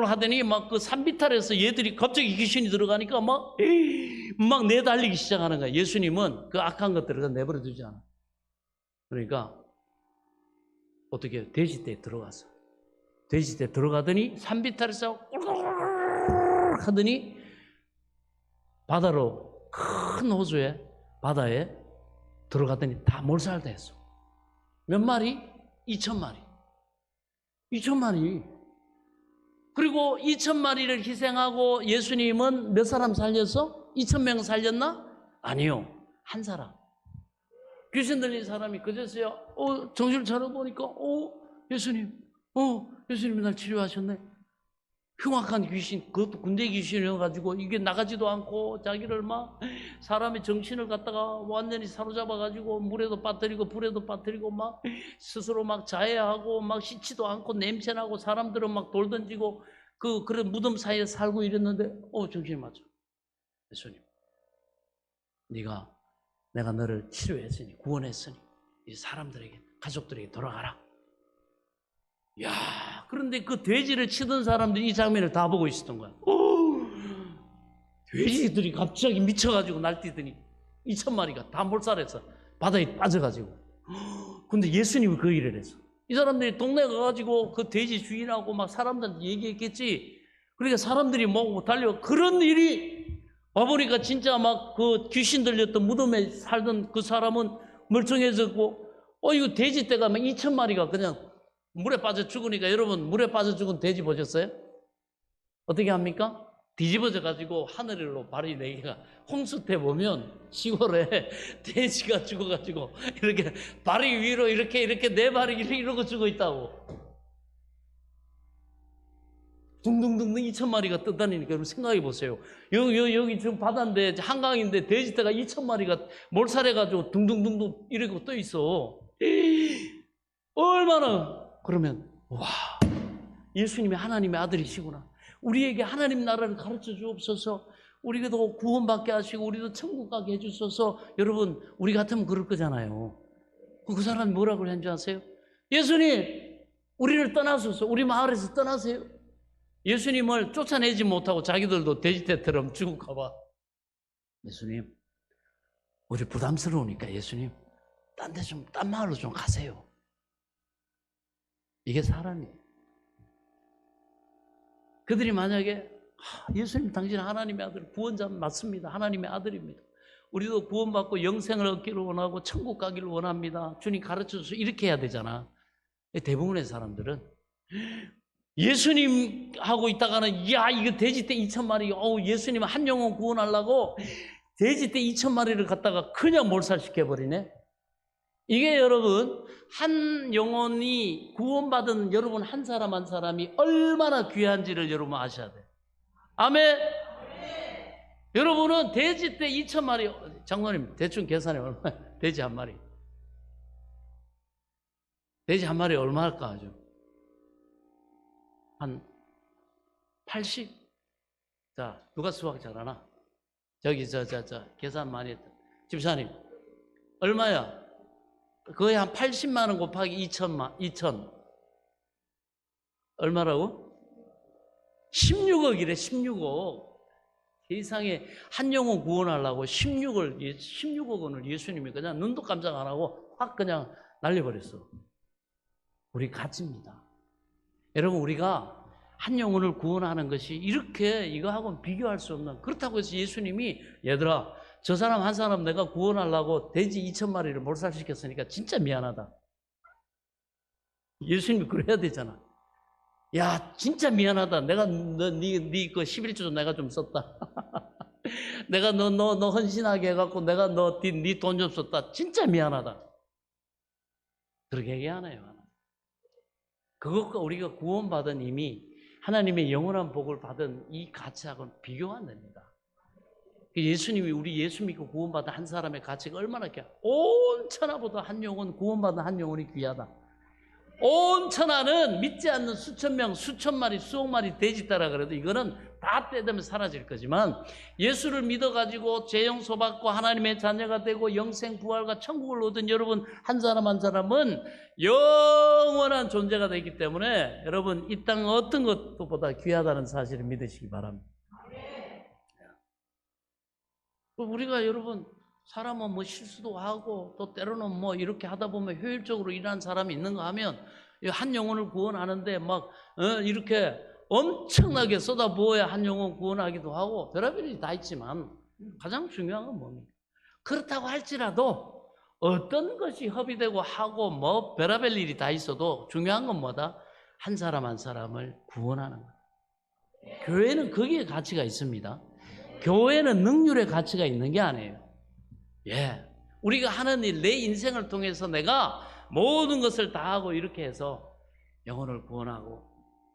하더니 막 그 산비탈에서 얘들이 갑자기 귀신이 들어가니까 막 내달리기 시작하는 거야. 예수님은 그 악한 것들을 내버려 두지 않아. 그러니까 어떻게 돼지떼에 들어가서 돼지떼에 들어가더니 산비탈에서 하더니 바다로 큰 호수에 바다에 들어가더니 다 몰살됐어. 몇 마리? 2,000마리. 2,000마리. 그리고 2,000마리를 희생하고 예수님은 몇 사람 살렸어? 2,000명 살렸나? 아니요. 한 사람. 귀신 들린 사람이 그제서야 정신을 차려보니까 예수님이 날 치료하셨네. 흉악한 귀신, 그것도 군대 귀신이어가지고 이게 나가지도 않고 자기를 막 사람의 정신을 갖다가 완전히 사로잡아가지고 물에도 빠뜨리고 불에도 빠뜨리고 막 스스로 막 자해하고 막 씻지도 않고 냄새나고 사람들은 막 돌 던지고 그런 무덤 사이에 살고 이랬는데 정신이 맞죠. 예수님, 내가 너를 치료했으니 구원했으니 이 사람들에게 가족들에게 돌아가라. 야, 그런데 그 돼지를 치던 사람들이 이 장면을 다 보고 있었던 거야. 돼지들이 갑자기 미쳐가지고 날뛰더니 2,000마리가 다 몰살해서 바다에 빠져가지고. 근데 예수님이 그 일을 했어. 이 사람들이 동네 가가지고 그 돼지 주인하고 막 사람들한테 얘기했겠지. 그러니까 사람들이 뭐 달려. 그런 일이 와보니까 진짜 막 그 귀신 들렸던 무덤에 살던 그 사람은 멀쩡해졌고, 이거 돼지떼가 막 2,000마리가 그냥 물에 빠져 죽으니까 여러분 물에 빠져 죽은 돼지 보셨어요? 어떻게 합니까? 뒤집어져 가지고 하늘로 발이 4개가 홍수 때 보면 시골에 돼지가 죽어가지고 이렇게 발이 위로 이렇게 4발이 이러고 죽어 있다고. 둥둥둥둥 2,000마리가 떠다니니까 여러분 생각해 보세요. 여기 지금 바다인데 한강인데 돼지떼가 2,000마리가 몰살해가지고 둥둥둥둥 이러고 떠 있어. 얼마나. 그러면 예수님이 하나님의 아들이시구나. 우리에게 하나님 나라를 가르쳐 주옵소서. 우리도 구원받게 하시고 우리도 천국 가게 해주소서. 여러분 우리 같으면 그럴 거잖아요. 그 사람이 뭐라고 했는지 아세요? 예수님 우리를 떠나소서. 우리 마을에서 떠나세요. 예수님을 쫓아내지 못하고 자기들도 돼지떼처럼 죽을까 봐. 예수님 우리 부담스러우니까 예수님 딴 마을로 좀 가세요. 이게 사람이에요. 그들이 만약에 예수님 당신 하나님의 아들 구원자 맞습니다. 하나님의 아들입니다. 우리도 구원받고 영생을 얻기를 원하고 천국 가기를 원합니다. 주님 가르쳐줘서 이렇게 해야 되잖아. 대부분의 사람들은 예수님 하고 있다가는 이거 돼지떼 2,000마리 예수님 한 영혼 구원하려고 돼지떼 2,000마리를 갖다가 그냥 몰살시켜버리네. 이게 여러분 한 영혼이 구원받은 여러분 한 사람 한 사람이 얼마나 귀한지를 여러분 아셔야 돼요. 아멘. 여러분은 돼지떼 2,000마리 장로님 대충 계산해 얼마? 돼지 한 마리 얼마 할까 아주? 한 80? 자 누가 수학 잘하나? 저기 계산 많이 했다 집사님 얼마야? 거의 한 80만 원 곱하기 2천. 얼마라고? 16억이래, 16억. 세상에 한 영혼 구원하려고 16억 원을 예수님이 그냥 눈도 깜짝 안 하고 확 그냥 날려버렸어. 우리 가치입니다. 여러분, 우리가 한 영혼을 구원하는 것이 이렇게 이거하고는 비교할 수 없는, 그렇다고 해서 예수님이 얘들아 저 사람 한 사람 내가 구원하려고 돼지 2,000마리를 몰살시켰으니까 진짜 미안하다. 예수님이 그래야 되잖아. 야 진짜 미안하다. 내가 네 그 11조 내가 좀 썼다. 내가 너 헌신하게 해갖고 내가 네 돈 좀 썼다. 진짜 미안하다. 그렇게 얘기하네요. 그것과 우리가 구원받은 이미 하나님의 영원한 복을 받은 이 가치하고는 비교가 안 됩니다. 예수님이 우리 예수 믿고 구원받은 한 사람의 가치가 얼마나 귀하다. 온 천하보다 한 영혼, 구원받은 한 영혼이 귀하다. 온 천하는 믿지 않는 수천 명, 수천 마리, 수억 마리 돼지 따라 그래도 이거는 다 때되면 사라질 거지만 예수를 믿어가지고 죄 용서받고 하나님의 자녀가 되고 영생 부활과 천국을 얻은 여러분 한 사람 한 사람은 영원한 존재가 되기 때문에 여러분 이 땅 어떤 것보다 귀하다는 사실을 믿으시기 바랍니다. 우리가 여러분 사람은 뭐 실수도 하고 또 때로는 뭐 이렇게 하다 보면 효율적으로 일하는 사람이 있는가 하면 한 영혼을 구원하는데 막 이렇게 엄청나게 쏟아부어야 한 영혼 구원하기도 하고 별의별 일이 다 있지만 가장 중요한 건 뭡니까? 그렇다고 할지라도 어떤 것이 협의되고 하고 뭐 별의별 일이 다 있어도 중요한 건 뭐다? 한 사람 한 사람을 구원하는 거예요. 교회는 거기에 가치가 있습니다. 교회는 능률의 가치가 있는 게 아니에요. 예, 우리가 하는 일, 내 인생을 통해서 내가 모든 것을 다 하고 이렇게 해서 영혼을 구원하고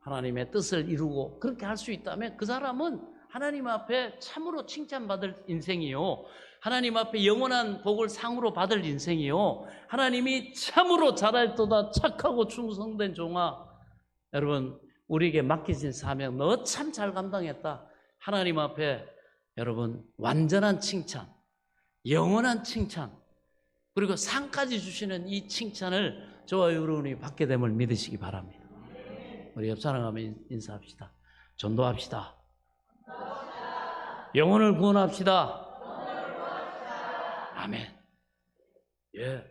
하나님의 뜻을 이루고 그렇게 할 수 있다면 그 사람은 하나님 앞에 참으로 칭찬받을 인생이요, 하나님 앞에 영원한 복을 상으로 받을 인생이요, 하나님이 참으로 잘할도다 착하고 충성된 종아, 여러분 우리에게 맡기신 사명 너 참 잘 감당했다. 하나님 앞에 여러분 완전한 칭찬, 영원한 칭찬, 그리고 상까지 주시는 이 칭찬을 저와 여러분이 받게 됨을 믿으시기 바랍니다. 우리 옆 사람하고 인사합시다. 전도합시다. 영혼을 구원합시다. 아멘. 예.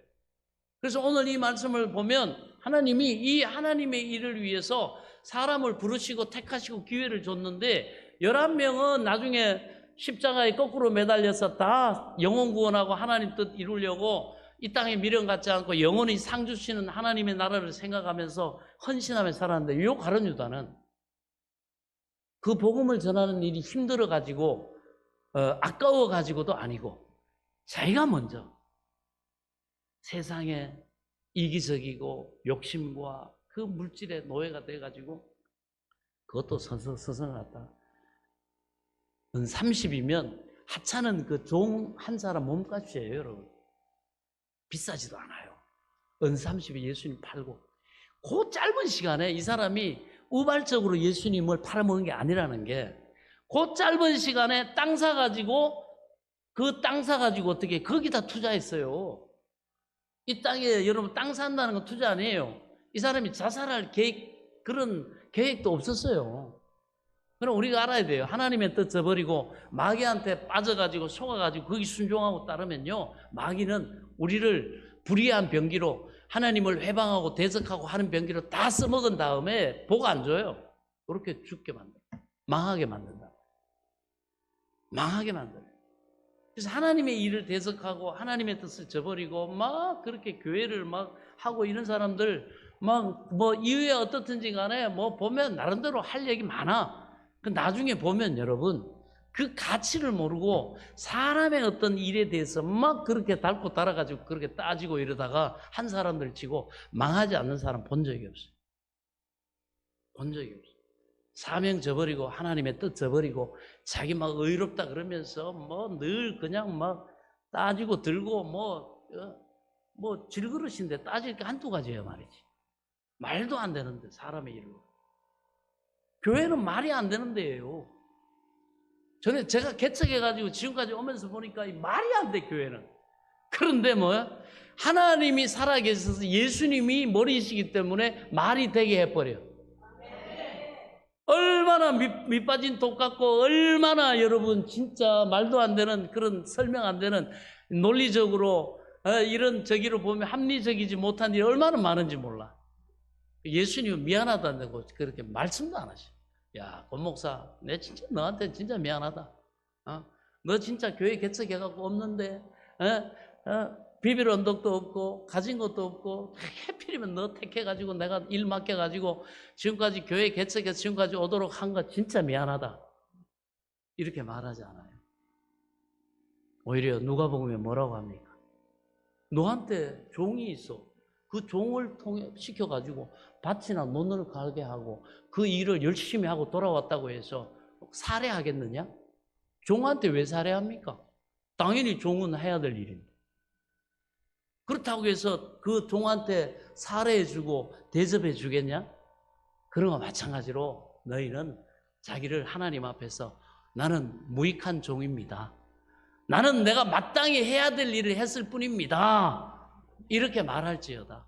그래서 오늘 이 말씀을 보면 하나님이 이 하나님의 일을 위해서 사람을 부르시고 택하시고 기회를 줬는데 11명은 나중에 십자가에 거꾸로 매달려서 다 영혼 구원하고 하나님 뜻 이루려고 이 땅에 미련 갖지 않고 영원히 상 주시는 하나님의 나라를 생각하면서 헌신하며 살았는데 요 가룟 유다는 그 복음을 전하는 일이 힘들어 가지고 아까워 가지고도 아니고 자기가 먼저 세상에 이기적이고 욕심과 그 물질의 노예가 돼 가지고 그것도 서성하다. 은 30이면 하찮은 그 종 한 사람 몸값이에요, 여러분. 비싸지도 않아요. 은 30이 예수님 팔고 그 짧은 시간에 이 사람이 우발적으로 예수님을 팔아먹은 게 아니라는 게 그 짧은 시간에 땅 사가지고 그 땅 사가지고 어떻게 거기다 투자했어요. 이 땅에 여러분 땅 산다는 건 투자 아니에요. 이 사람이 자살할 계획, 그런 계획도 없었어요. 그럼 우리가 알아야 돼요. 하나님의 뜻 저버리고 마귀한테 빠져가지고 속아가지고 거기 순종하고 따르면요, 마귀는 우리를 불의한 병기로 하나님을 회방하고 대적하고 하는 병기로 다 써먹은 다음에 복 안 줘요. 그렇게 죽게 만든다. 망하게 만든다. 망하게 만들어요. 그래서 하나님의 일을 대적하고 하나님의 뜻을 저버리고 막 그렇게 교회를 막 하고 이런 사람들 막 뭐 이후에 어떻든지 간에 뭐 보면 나름대로 할 얘기 많아. 그 나중에 보면 여러분 그 가치를 모르고 사람의 어떤 일에 대해서 막 그렇게 닳고 달아가지고 그렇게 따지고 이러다가 한 사람들 치고 망하지 않는 사람 본 적이 없어요. 본 적이 없어요. 사명 저버리고 하나님의 뜻 저버리고 자기 막 의롭다 그러면서 뭐 늘 그냥 막 따지고 들고 뭐 질그릇인데 따질 게 한두 가지예요 말이지. 말도 안 되는데 사람의 일로. 교회는 말이 안 되는 데예요. 전에 제가 개척해가지고 지금까지 오면서 보니까 말이 안 돼, 교회는. 그런데 뭐야? 하나님이 살아계셔서 예수님이 머리이시기 때문에 말이 되게 해버려요. 얼마나 밑빠진 독 같고, 얼마나 여러분 진짜 말도 안 되는 그런 설명 안 되는 논리적으로 이런 저기로 보면 합리적이지 못한 일이 얼마나 많은지 몰라. 예수님은 미안하다고 그렇게 말씀도 안 하셔. 야, 권 목사, 내 진짜 너한테 진짜 미안하다. 너 진짜 교회 개척해갖고 없는데, 비빌 언덕도 없고 가진 것도 없고 해필이면 너 택해가지고 내가 일 맡겨가지고 지금까지 교회 개척해서 지금까지 오도록 한 거 진짜 미안하다. 이렇게 말하지 않아요. 오히려 누가복음에 뭐라고 합니까? 너한테 종이 있어. 그 종을 통해 시켜가지고 밭이나 논을 가게 하고 그 일을 열심히 하고 돌아왔다고 해서 살해하겠느냐? 종한테 왜 살해합니까? 당연히 종은 해야 될 일입니다. 그렇다고 해서 그 종한테 살해해주고 대접해주겠냐? 그런 거 마찬가지로 너희는 자기를 하나님 앞에서 나는 무익한 종입니다. 나는 내가 마땅히 해야 될 일을 했을 뿐입니다. 이렇게 말할지어다.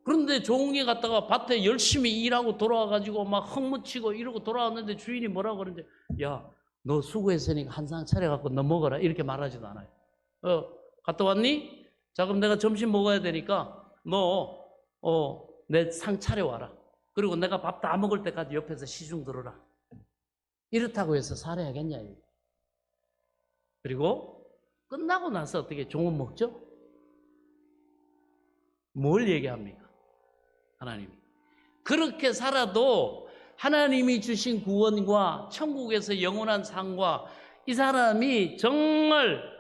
그런데 종이 갔다가 밭에 열심히 일하고 돌아와가지고 막 흙묻히고 이러고 돌아왔는데 주인이 뭐라고 그러는데 야, 너 수고했으니까 한 상 차려갖고 너 먹어라. 이렇게 말하지도 않아요. 갔다 왔니? 자, 그럼 내가 점심 먹어야 되니까 너 내 상 차려와라. 그리고 내가 밥 다 먹을 때까지 옆에서 시중 들어라. 이렇다고 해서 살해하겠냐? 그리고 끝나고 나서 어떻게 종은 먹죠? 뭘 얘기합니까? 하나님이. 그렇게 살아도 하나님이 주신 구원과 천국에서 영원한 상과 이 사람이 정말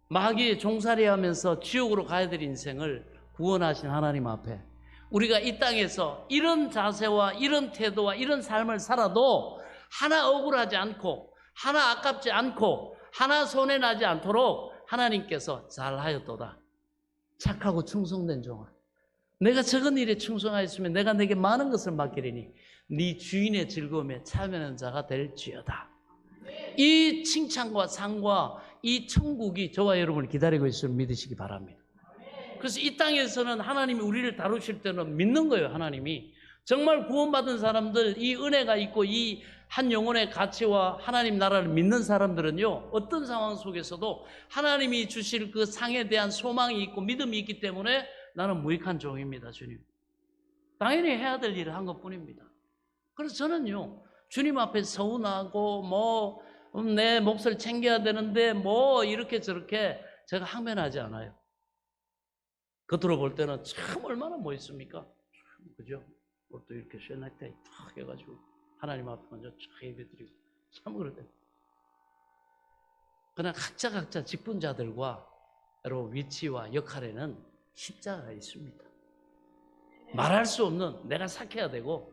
마귀의 종살이 하면서 지옥으로 가야 될 인생을 구원하신 하나님 앞에 우리가 이 땅에서 이런 자세와 이런 태도와 이런 삶을 살아도 하나 억울하지 않고 하나 아깝지 않고 하나 손해나지 않도록 하나님께서 잘하였도다. 착하고 충성된 종아, 내가 적은 일에 충성하였으면 내가 내게 많은 것을 맡기리니 네 주인의 즐거움에 참여하는 자가 될지어다. 이 칭찬과 상과 이 천국이 저와 여러분을 기다리고 있음을 믿으시기 바랍니다. 그래서 이 땅에서는 하나님이 우리를 다루실 때는 믿는 거예요. 하나님이 정말 구원받은 사람들, 이 은혜가 있고 이 한 영혼의 가치와 하나님 나라를 믿는 사람들은요, 어떤 상황 속에서도 하나님이 주실 그 상에 대한 소망이 있고 믿음이 있기 때문에 나는 무익한 종입니다, 주님. 당연히 해야 될 일을 한 것뿐입니다. 그래서 저는요, 주님 앞에 서운하고 내 몫을 챙겨야 되는데 이렇게 저렇게 제가 항변하지 않아요. 겉으로 볼 때는 참 얼마나 멋있습니까? 그죠? 또 이렇게 쉘넥타이 탁 해가지고 하나님 앞에 먼저 쫙 예배드리고 참 그럴 때. 그러나 각자 직분자들과 여러분 위치와 역할에는 십자가가 있습니다. 말할 수 없는 내가 삭해야 되고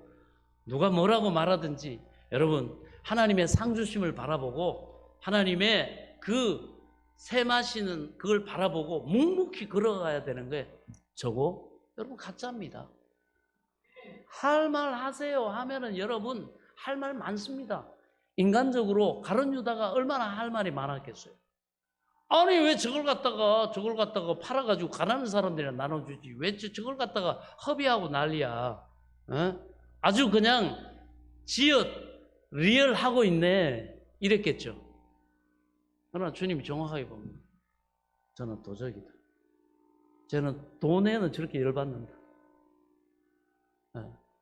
누가 뭐라고 말하든지 여러분 하나님의 상주심을 바라보고 하나님의 그 샘하시는 그걸 바라보고 묵묵히 걸어가야 되는 게 저거 여러분 가짜입니다. 할 말 하세요 하면은 여러분 할 말 많습니다. 인간적으로 가룟 유다가 얼마나 할 말이 많았겠어요. 아니 왜 저걸 갖다가 팔아가지고 가난한 사람들이랑 나눠주지 왜 저걸 갖다가 허비하고 난리야. 아주 그냥 리얼하고 있네 이랬겠죠. 그러나 주님이 정확하게 봅니다. 저는 도적이다. 저는 돈에는 저렇게 열받는다.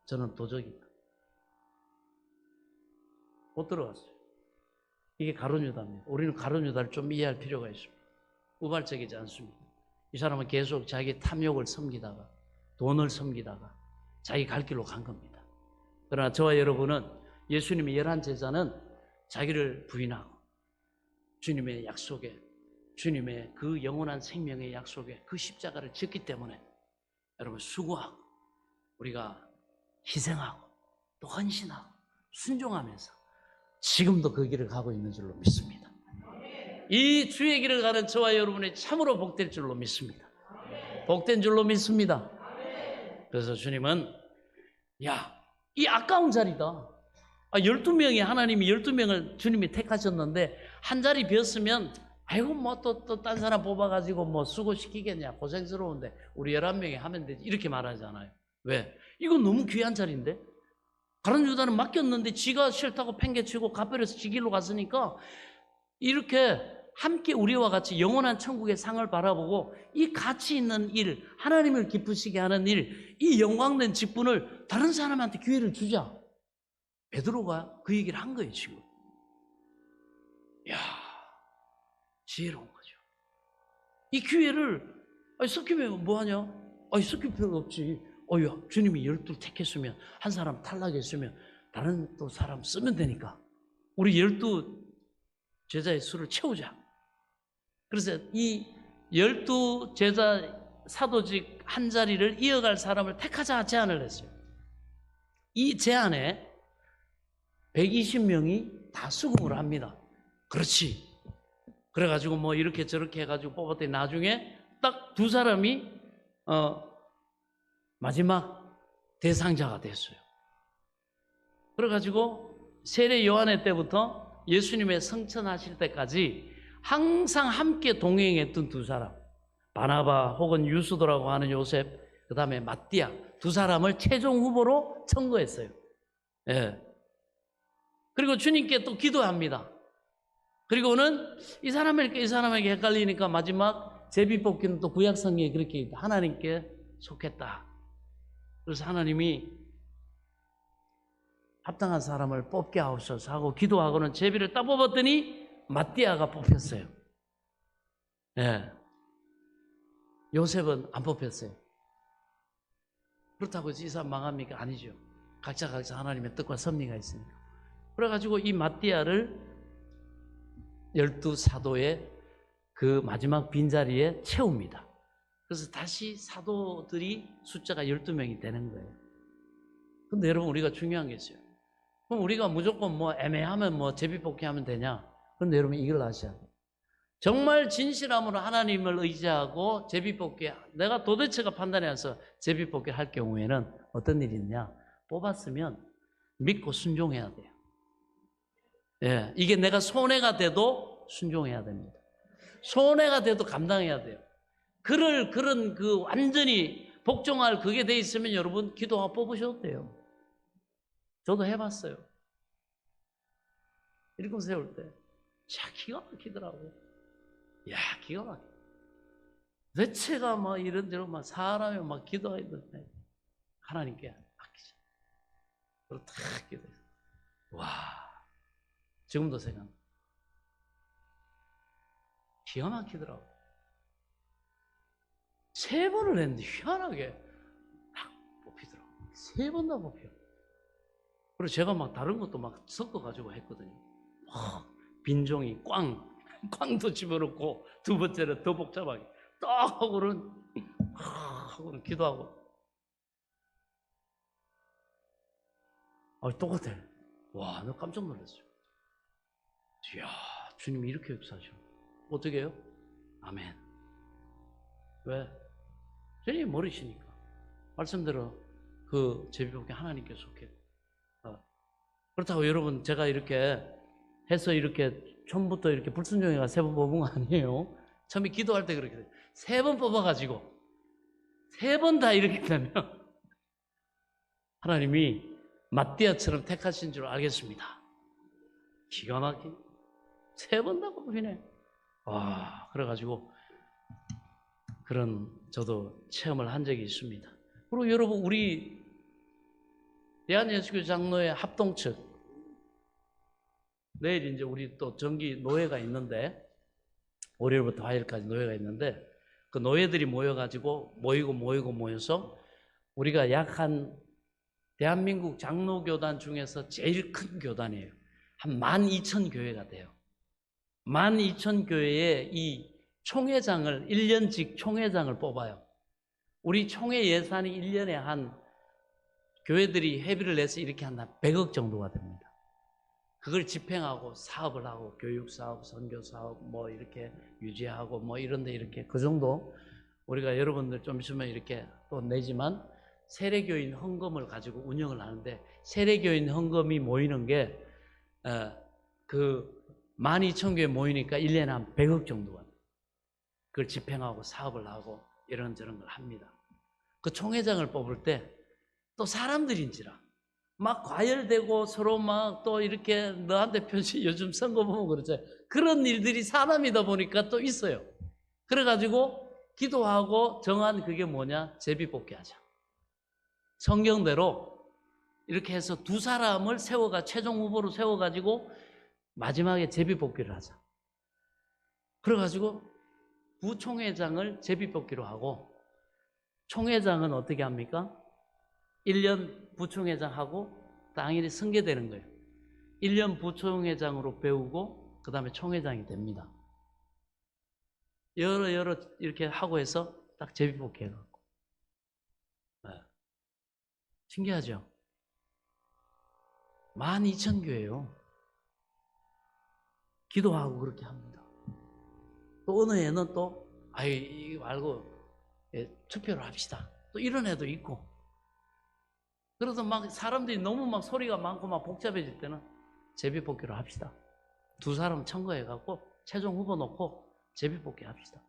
저는 도적이다. 못 들어갔어요. 이게 가룟 유다입니다. 우리는 가룟 유다를 좀 이해할 필요가 있습니다. 우발적이지 않습니다. 이 사람은 계속 자기 탐욕을 섬기다가 돈을 섬기다가 자기 갈 길로 간 겁니다. 그러나 저와 여러분은 예수님의 11 제자는 자기를 부인하고 주님의 약속에 주님의 그 영원한 생명의 약속에 그 십자가를 졌기 때문에 여러분 수고하고 우리가 희생하고 또 헌신하고 순종하면서 지금도 그 길을 가고 있는 줄로 믿습니다. 이 주의 길을 가는 저와 여러분이 참으로 복될 줄로 믿습니다. 복된 줄로 믿습니다. 그래서 주님은 이 아까운 자리다. 12명이 하나님이 12명을 주님이 택하셨는데 한 자리 비었으면 아이고 뭐 또 딴 사람 뽑아가지고 뭐 수고시키겠냐, 고생스러운데 우리 11명이 하면 되지, 이렇게 말하잖아요. 왜? 이건 너무 귀한 자리인데. 다른 유다는 맡겼는데 지가 싫다고 팽개치고 갑별에서 지 길로 갔으니까 이렇게 함께 우리와 같이 영원한 천국의 상을 바라보고 이 가치 있는 일, 하나님을 기쁘시게 하는 일, 이 영광된 직분을 다른 사람한테 기회를 주자. 베드로가 그 얘기를 한 거예요, 지금. 이야, 지혜로운 거죠. 이 기회를, 섞이면 뭐하냐? 섞일 필요 없지. 야, 주님이 12 택했으면, 한 사람 탈락했으면 다른 또 사람 쓰면 되니까 우리 12 제자의 수를 채우자. 그래서 이 12 제자 사도직 한 자리를 이어갈 사람을 택하자 제안을 했어요. 이 제안에 120명이 다 수긍을 합니다. 그렇지. 그래가지고 뭐 이렇게 저렇게 해가지고 뽑았더니 나중에 딱 2 사람이 마지막 대상자가 됐어요. 그래가지고 세례 요한의 때부터 예수님의 성천하실 때까지 항상 함께 동행했던 2 사람, 바나바 혹은 유수도라고 하는 요셉, 그 다음에 마띠아, 2 사람을 최종 후보로 청구했어요. 예. 그리고 주님께 또 기도합니다. 그리고는 이 사람에게 헷갈리니까 마지막 제비뽑기는 또 구약성경에 그렇게 하나님께 속했다. 그래서 하나님이 합당한 사람을 뽑게 하옵소서 하고 기도하고는 제비를 딱 뽑았더니 마띠아가 뽑혔어요. 예. 요셉은 안 뽑혔어요. 그렇다고 이 사람 망합니까? 아니죠. 각자 하나님의 뜻과 섭리가 있으니까. 그래가지고 이 마띠아를 12 사도의 그 마지막 빈자리에 채웁니다. 그래서 다시 사도들이 숫자가 12명이 되는 거예요. 근데 여러분, 우리가 중요한 게 있어요. 그럼 우리가 무조건 뭐 애매하면 뭐 제비뽑기하면 되냐? 그런데 여러분, 이걸 아셔야 돼요. 정말 진실함으로 하나님을 의지하고 제비뽑기, 내가 도대체가 판단해서 제비뽑기 할 경우에는 어떤 일이 있냐? 뽑았으면 믿고 순종해야 돼요. 예, 이게 내가 손해가 돼도 순종해야 됩니다. 손해가 돼도 감당해야 돼요. 그런 그 완전히 복종할 그게 돼 있으면 여러분 기도하고 뽑으셔도 돼요. 저도 해봤어요. 일꾼 세울 때. 자, 기가 막히더라고. 야, 기가 막혀. 대체가 막 이런저런 막 사람이 막 기도하는데 하나님께 맡기자. 그리고 탁 기도해서. 와, 지금도 생각나. 기가 막히더라고. 3번을 했는데 희한하게 딱 뽑히더라고. 3번 다 뽑혀. 그리고 제가 막 다른 것도 막 섞어가지고 했거든요. 빈종이 꽝도 집어넣고, 2 번째는 더 복잡하게 딱 하고는 기도하고. 똑같아. 와, 나 깜짝 놀랐어요. 이야, 주님이 이렇게 역사하셔. 어떻게 해요? 아멘. 왜? 주님이 모르시니까. 말씀대로 그 제비뽑기 하나님께 속해. 그렇다고 여러분, 제가 이렇게 해서 이렇게 처음부터 이렇게 불순종해가 3번 뽑은 거 아니에요. 처음에 기도할 때 그렇게 돼요. 3번 뽑아가지고 3번 다 이렇게 되면 하나님이 마띠아처럼 택하신 줄 알겠습니다. 기가 막히네. 3번 다 뽑히네. 와, 그래가지고 그런 저도 체험을 한 적이 있습니다. 그리고 여러분, 우리 대한예수교 장로회 합동측, 내일 이제 우리 또 정기 노회가 있는데, 월요일부터 화요일까지 노회가 있는데, 그 노회들이 모여가지고 모여서 우리가 약 한 대한민국 장로교단 중에서 제일 큰 교단이에요. 한 12,000교회가 돼요. 12,000교회에 이 총회장을, 1년직 총회장을 뽑아요. 우리 총회 예산이 1년에 한 교회들이 회비를 내서 이렇게 한 100억 정도가 됩니다. 그걸 집행하고 사업을 하고, 교육사업, 선교사업 뭐 이렇게 유지하고 뭐 이런데 이렇게 그 정도. 우리가 여러분들 좀 있으면 이렇게 또 내지만 세례교인 헌금을 가지고 운영을 하는데, 세례교인 헌금이 모이는 게 그 12,000교회 모이니까 1년에 한 100억 정도가 돼요. 그걸 집행하고 사업을 하고 이런저런 걸 합니다. 그 총회장을 뽑을 때 또 사람들인지라 막 과열되고 서로 막 또 이렇게 너한테 표시 요즘 선거 보면 그렇죠. 그런 일들이 사람이다 보니까 또 있어요. 그래가지고 기도하고 정한 그게 뭐냐? 제비뽑기 하자. 성경대로 이렇게 해서 두 사람을 최종 후보로 세워가지고 마지막에 제비뽑기를 하자. 그래가지고 부총회장을 제비뽑기로 하고, 총회장은 어떻게 합니까? 1년 부총회장하고 당일이 승계되는 거예요. 1년 부총회장으로 배우고 그 다음에 총회장이 됩니다. 여러 이렇게 하고 해서 딱 제비뽑기 해갖고. 네. 신기하죠? 12,000교회요. 기도하고 그렇게 합니다. 또 어느 애는 또 이거 말고 투표를 합시다. 또 이런 애도 있고. 그래서 막 사람들이 너무 막 소리가 많고 막 복잡해질 때는 제비뽑기로 합시다. 두 사람 청구해갖고 최종 후보 놓고 제비뽑기 합시다.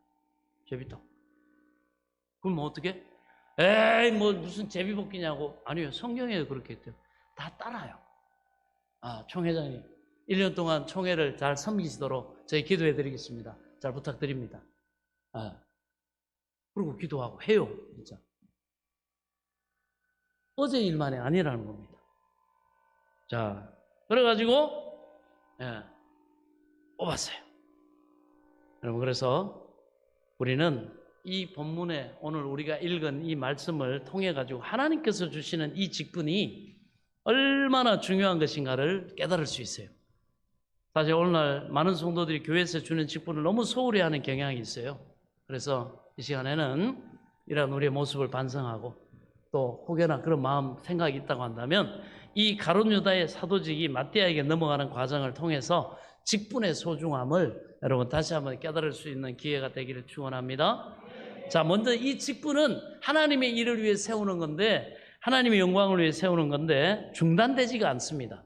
제비뽑기. 그럼 어떻게? 에이 뭐 무슨 제비뽑기냐고. 아니요, 성경에 그렇게 했대요. 다 따라요. 총회장님 1년 동안 총회를 잘 섬기시도록 저희 기도해 드리겠습니다. 잘 부탁드립니다. 그리고 기도하고 해요. 진짜 어제 일만이 아니라는 겁니다. 자, 그래가지고 뽑았어요. 여러분, 그래서 우리는 이 본문에 오늘 우리가 읽은 이 말씀을 통해 가지고 하나님께서 주시는 이 직분이 얼마나 중요한 것인가를 깨달을 수 있어요. 사실 오늘날 많은 성도들이 교회에서 주는 직분을 너무 소홀히 하는 경향이 있어요. 그래서 이 시간에는 이런 우리의 모습을 반성하고 또 혹여나 그런 마음 생각이 있다고 한다면 이 가룟 유다의 사도직이 마띠아에게 넘어가는 과정을 통해서 직분의 소중함을 여러분 다시 한번 깨달을 수 있는 기회가 되기를 축원합니다. 자, 먼저 이 직분은 하나님의 일을 위해 세우는 건데, 하나님의 영광을 위해 세우는 건데 중단되지가 않습니다.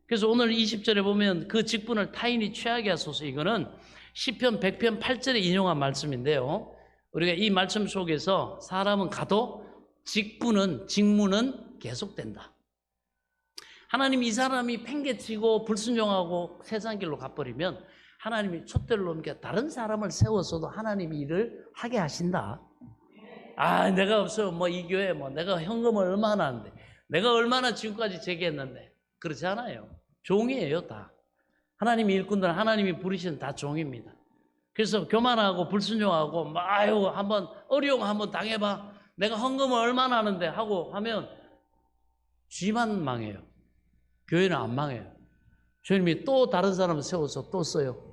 그래서 오늘 20절에 보면 그 직분을 타인이 취하게 하소서, 이거는 시편 100편 8절에 인용한 말씀인데요. 우리가 이 말씀 속에서 사람은 가도 직무는 계속된다. 하나님 이 사람이 팽개치고 불순종하고 세상 길로 가버리면 하나님이 촛대를 넘겨 다른 사람을 세워서도 하나님이 일을 하게 하신다. 내가 없어 뭐 이 교회 뭐 내가 헌금을 얼마나 하는데 내가 얼마나 지금까지 제기했는데, 그렇지 않아요. 종이에요. 다 하나님이 일꾼들, 하나님이 부르시는 다 종입니다. 그래서 교만하고 불순종하고 한번 어려움 한번 당해봐, 내가 헌금을 얼마나 하는데 하고 하면 쥐만 망해요. 교회는 안 망해요. 주님이 또 다른 사람을 세워서 또 써요.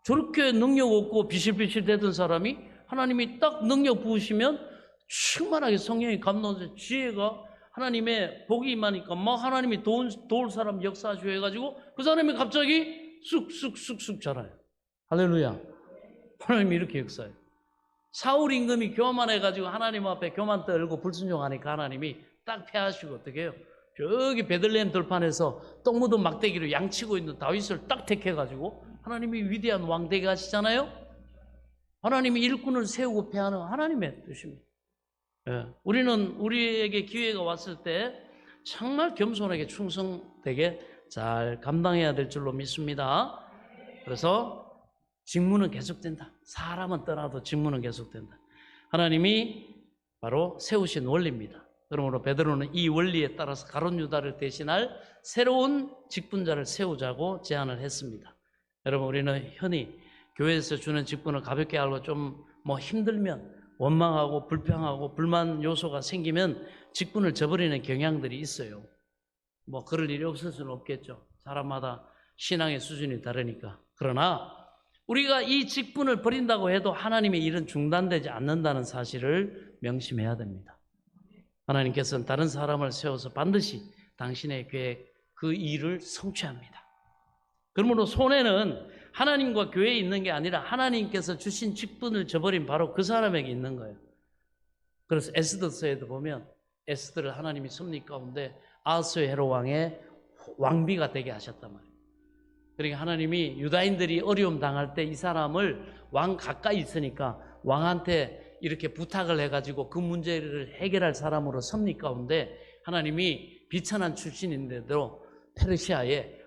저렇게 능력 없고 비실비실 되던 사람이 하나님이 딱 능력 부으시면 충만하게 성령이 감동해서 지혜가 하나님의 복이 임하니까 막 하나님이 도울 사람 역사하시고 해가지고 그 사람이 갑자기 쑥쑥쑥쑥 자라요. 할렐루야. 하나님이 이렇게 역사해요. 사울 임금이 교만해가지고 하나님 앞에 교만 떨고 불순종하니까 하나님이 딱 패하시고 어떻게 해요? 저기 베들레헴 들판에서 똥 묻은 막대기로 양치고 있는 다윗을 딱 택해가지고 하나님이 위대한 왕 되게 하시잖아요. 하나님이 일꾼을 세우고 패하는 하나님의 뜻입니다. 우리는 우리에게 기회가 왔을 때 정말 겸손하게 충성되게 잘 감당해야 될 줄로 믿습니다. 그래서 직무는 계속된다. 사람은 떠나도 직무는 계속된다. 하나님이 바로 세우신 원리입니다. 그러므로 베드로는 이 원리에 따라서 가룟 유다를 대신할 새로운 직분자를 세우자고 제안을 했습니다. 여러분, 우리는 흔히 교회에서 주는 직분을 가볍게 알고 좀 힘들면 원망하고 불평하고 불만 요소가 생기면 직분을 저버리는 경향들이 있어요. 그럴 일이 없을 수는 없겠죠. 사람마다 신앙의 수준이 다르니까. 그러나 우리가 이 직분을 버린다고 해도 하나님의 일은 중단되지 않는다는 사실을 명심해야 됩니다. 하나님께서는 다른 사람을 세워서 반드시 당신의 계획, 그 일을 성취합니다. 그러므로 손해는 하나님과 교회에 있는 게 아니라 하나님께서 주신 직분을 저버린 바로 그 사람에게 있는 거예요. 그래서 에스더서에도 보면 에스더를 하나님이 섭리 가운데 아하스웨로 왕의 왕비가 되게 하셨단 말이에요. 그러니까 하나님이 유다인들이 어려움 당할 때 이 사람을 왕 가까이 있으니까 왕한테 이렇게 부탁을 해가지고 그 문제를 해결할 사람으로 섭리 가운데 하나님이 비천한 출신인데도 페르시아에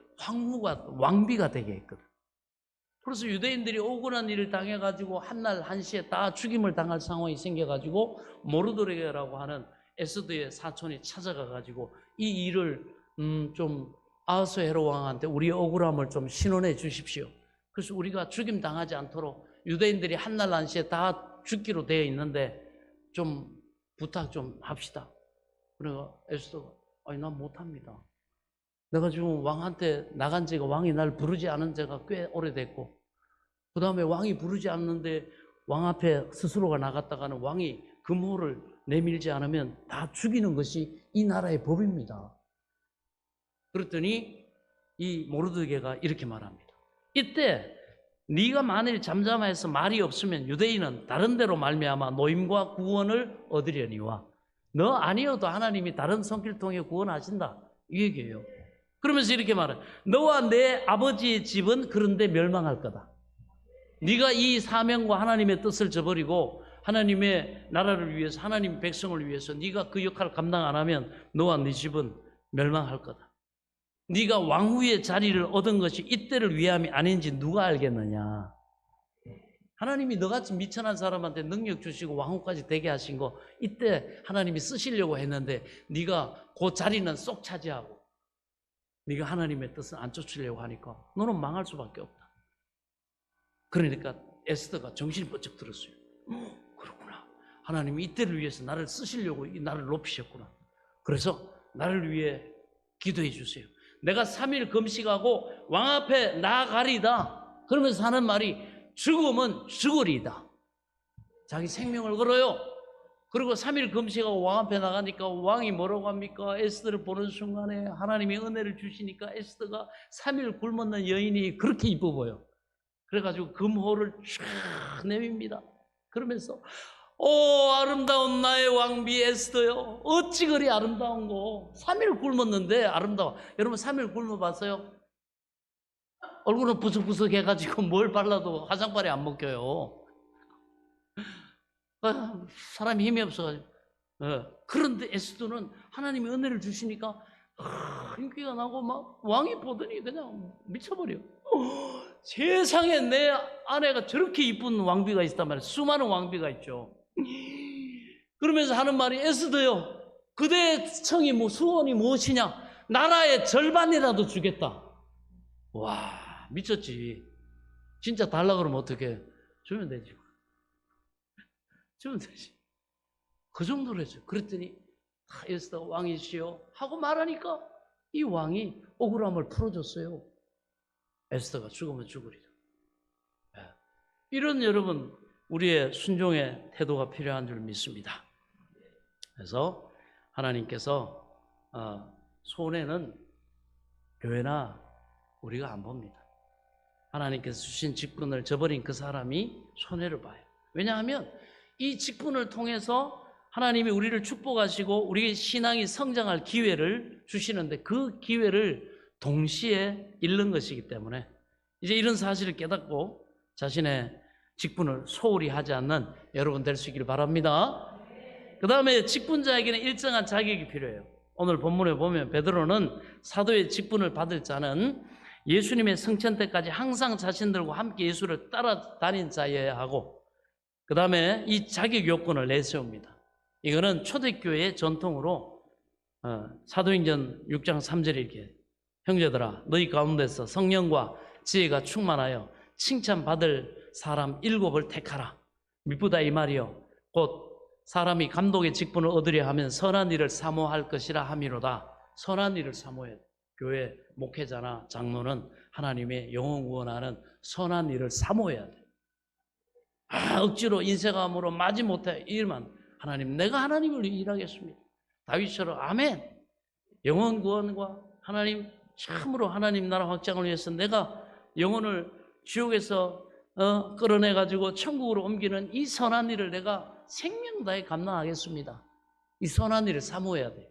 왕비가 되게 했거든. 그래서 유대인들이 억울한 일을 당해가지고 한날 한시에 다 죽임을 당할 상황이 생겨가지고 모르드게라고 하는 에스더의 사촌이 찾아가가지고 이 일을 좀 아하수에로 왕한테 우리의 억울함을 좀 신원해 주십시오. 그래서 우리가 죽임 당하지 않도록 유대인들이 한날 한시에 다 죽기로 되어 있는데 좀 부탁 좀 합시다. 그러니까 에스더가 아니 난 못합니다. 내가 지금 왕한테 나간 지가 왕이 날 부르지 않은 지가 꽤 오래됐고 그 다음에 왕이 부르지 않는데 왕 앞에 스스로가 나갔다가는 왕이 금호를 내밀지 않으면 다 죽이는 것이 이 나라의 법입니다. 그랬더니 이 모르드게가 이렇게 말합니다. 이때 네가 만일 잠잠해서 말이 없으면 유대인은 다른 데로 말미암아 노임과 구원을 얻으려니와 너 아니어도 하나님이 다른 손길 통해 구원하신다 이 얘기예요. 그러면서 이렇게 말해 너와 내 아버지의 집은 그런데 멸망할 거다. 네가 이 사명과 하나님의 뜻을 저버리고 하나님의 나라를 위해서 하나님 백성을 위해서 네가 그 역할을 감당 안 하면 너와 네 집은 멸망할 거다. 네가 왕후의 자리를 얻은 것이 이때를 위함이 아닌지 누가 알겠느냐. 하나님이 너같이 미천한 사람한테 능력 주시고 왕후까지 되게 하신 거 이때 하나님이 쓰시려고 했는데 네가 그 자리는 쏙 차지하고 네가 하나님의 뜻을 안 쫓으려고 하니까 너는 망할 수밖에 없다. 그러니까 에스더가 정신이 번쩍 들었어요. 그렇구나. 하나님이 이때를 위해서 나를 쓰시려고 나를 높이셨구나. 그래서 나를 위해 기도해 주세요. 내가 3일 금식하고 왕 앞에 나아가리다. 그러면서 하는 말이 죽으면 죽으리다. 자기 생명을 걸어요. 그리고 3일 금식하고 왕 앞에 나가니까 왕이 뭐라고 합니까? 에스더를 보는 순간에 하나님이 은혜를 주시니까 에스더가 3일 굶었는 여인이 그렇게 이뻐 보여. 그래가지고 금호를 쫙 내밉니다. 그러면서 아름다운 나의 왕비 에스더요. 어찌 그리 아름다운고. 3일 굶었는데 아름다워. 여러분 3일 굶어봤어요? 얼굴은 부석부석 해가지고 뭘 발라도 화장발이 안 먹혀요. 사람이 힘이 없어가지고. 그런데 에스더는 하나님이 은혜를 주시니까 인기가 나고 막 왕이 보더니 그냥 미쳐버려. 세상에 내 아내가 저렇게 이쁜 왕비가 있단 말이에요. 수많은 왕비가 있죠. 그러면서 하는 말이 에스더요. 그대의 청이 수원이 무엇이냐? 나라의 절반이라도 주겠다. 와 미쳤지. 진짜 달라 그러면 어떻게 주면 되지. 주면 되지. 그 정도로 했어요. 그랬더니 에스더 왕이시여 하고 말하니까 이 왕이 억울함을 풀어줬어요. 에스더가 죽으면 죽으리라. 이런 여러분 우리의 순종의 태도가 필요한 줄 믿습니다. 그래서 하나님께서 손해는 교회나 우리가 안 봅니다. 하나님께서 주신 직분을 저버린 그 사람이 손해를 봐요. 왜냐하면 이 직분을 통해서 하나님이 우리를 축복하시고 우리의 신앙이 성장할 기회를 주시는데 그 기회를 동시에 잃는 것이기 때문에 이제 이런 사실을 깨닫고 자신의 직분을 소홀히 하지 않는 여러분 될 수 있기를 바랍니다. 그 다음에 직분자에게는 일정한 자격이 필요해요. 오늘 본문에 보면 베드로는 사도의 직분을 받을 자는 예수님의 승천 때까지 항상 자신들과 함께 예수를 따라다닌 자여야 하고 그 다음에 이 자격 요건을 내세웁니다. 이거는 초대교회의 전통으로 사도행전 6장 3절에 이렇게 형제들아 너희 가운데서 성령과 지혜가 충만하여 칭찬받을 사람 7을 택하라. 미쁘다 이 말이요 곧 사람이 감독의 직분을 얻으려 하면 선한 일을 사모할 것이라 함이로다. 선한 일을 사모해야 돼. 교회 목회자나 장로는 하나님의 영혼 구원하는 선한 일을 사모해야 돼. 억지로 인색함으로 마지못해 일만 하나님 내가 하나님을 일하겠습니다. 다윗처럼 아멘. 영혼 구원과 하나님 참으로 하나님 나라 확장을 위해서 내가 영혼을 지옥에서 끌어내가지고 천국으로 옮기는 이 선한 일을 내가 생명 다해 감당하겠습니다. 이 선한 일을 사모해야 돼.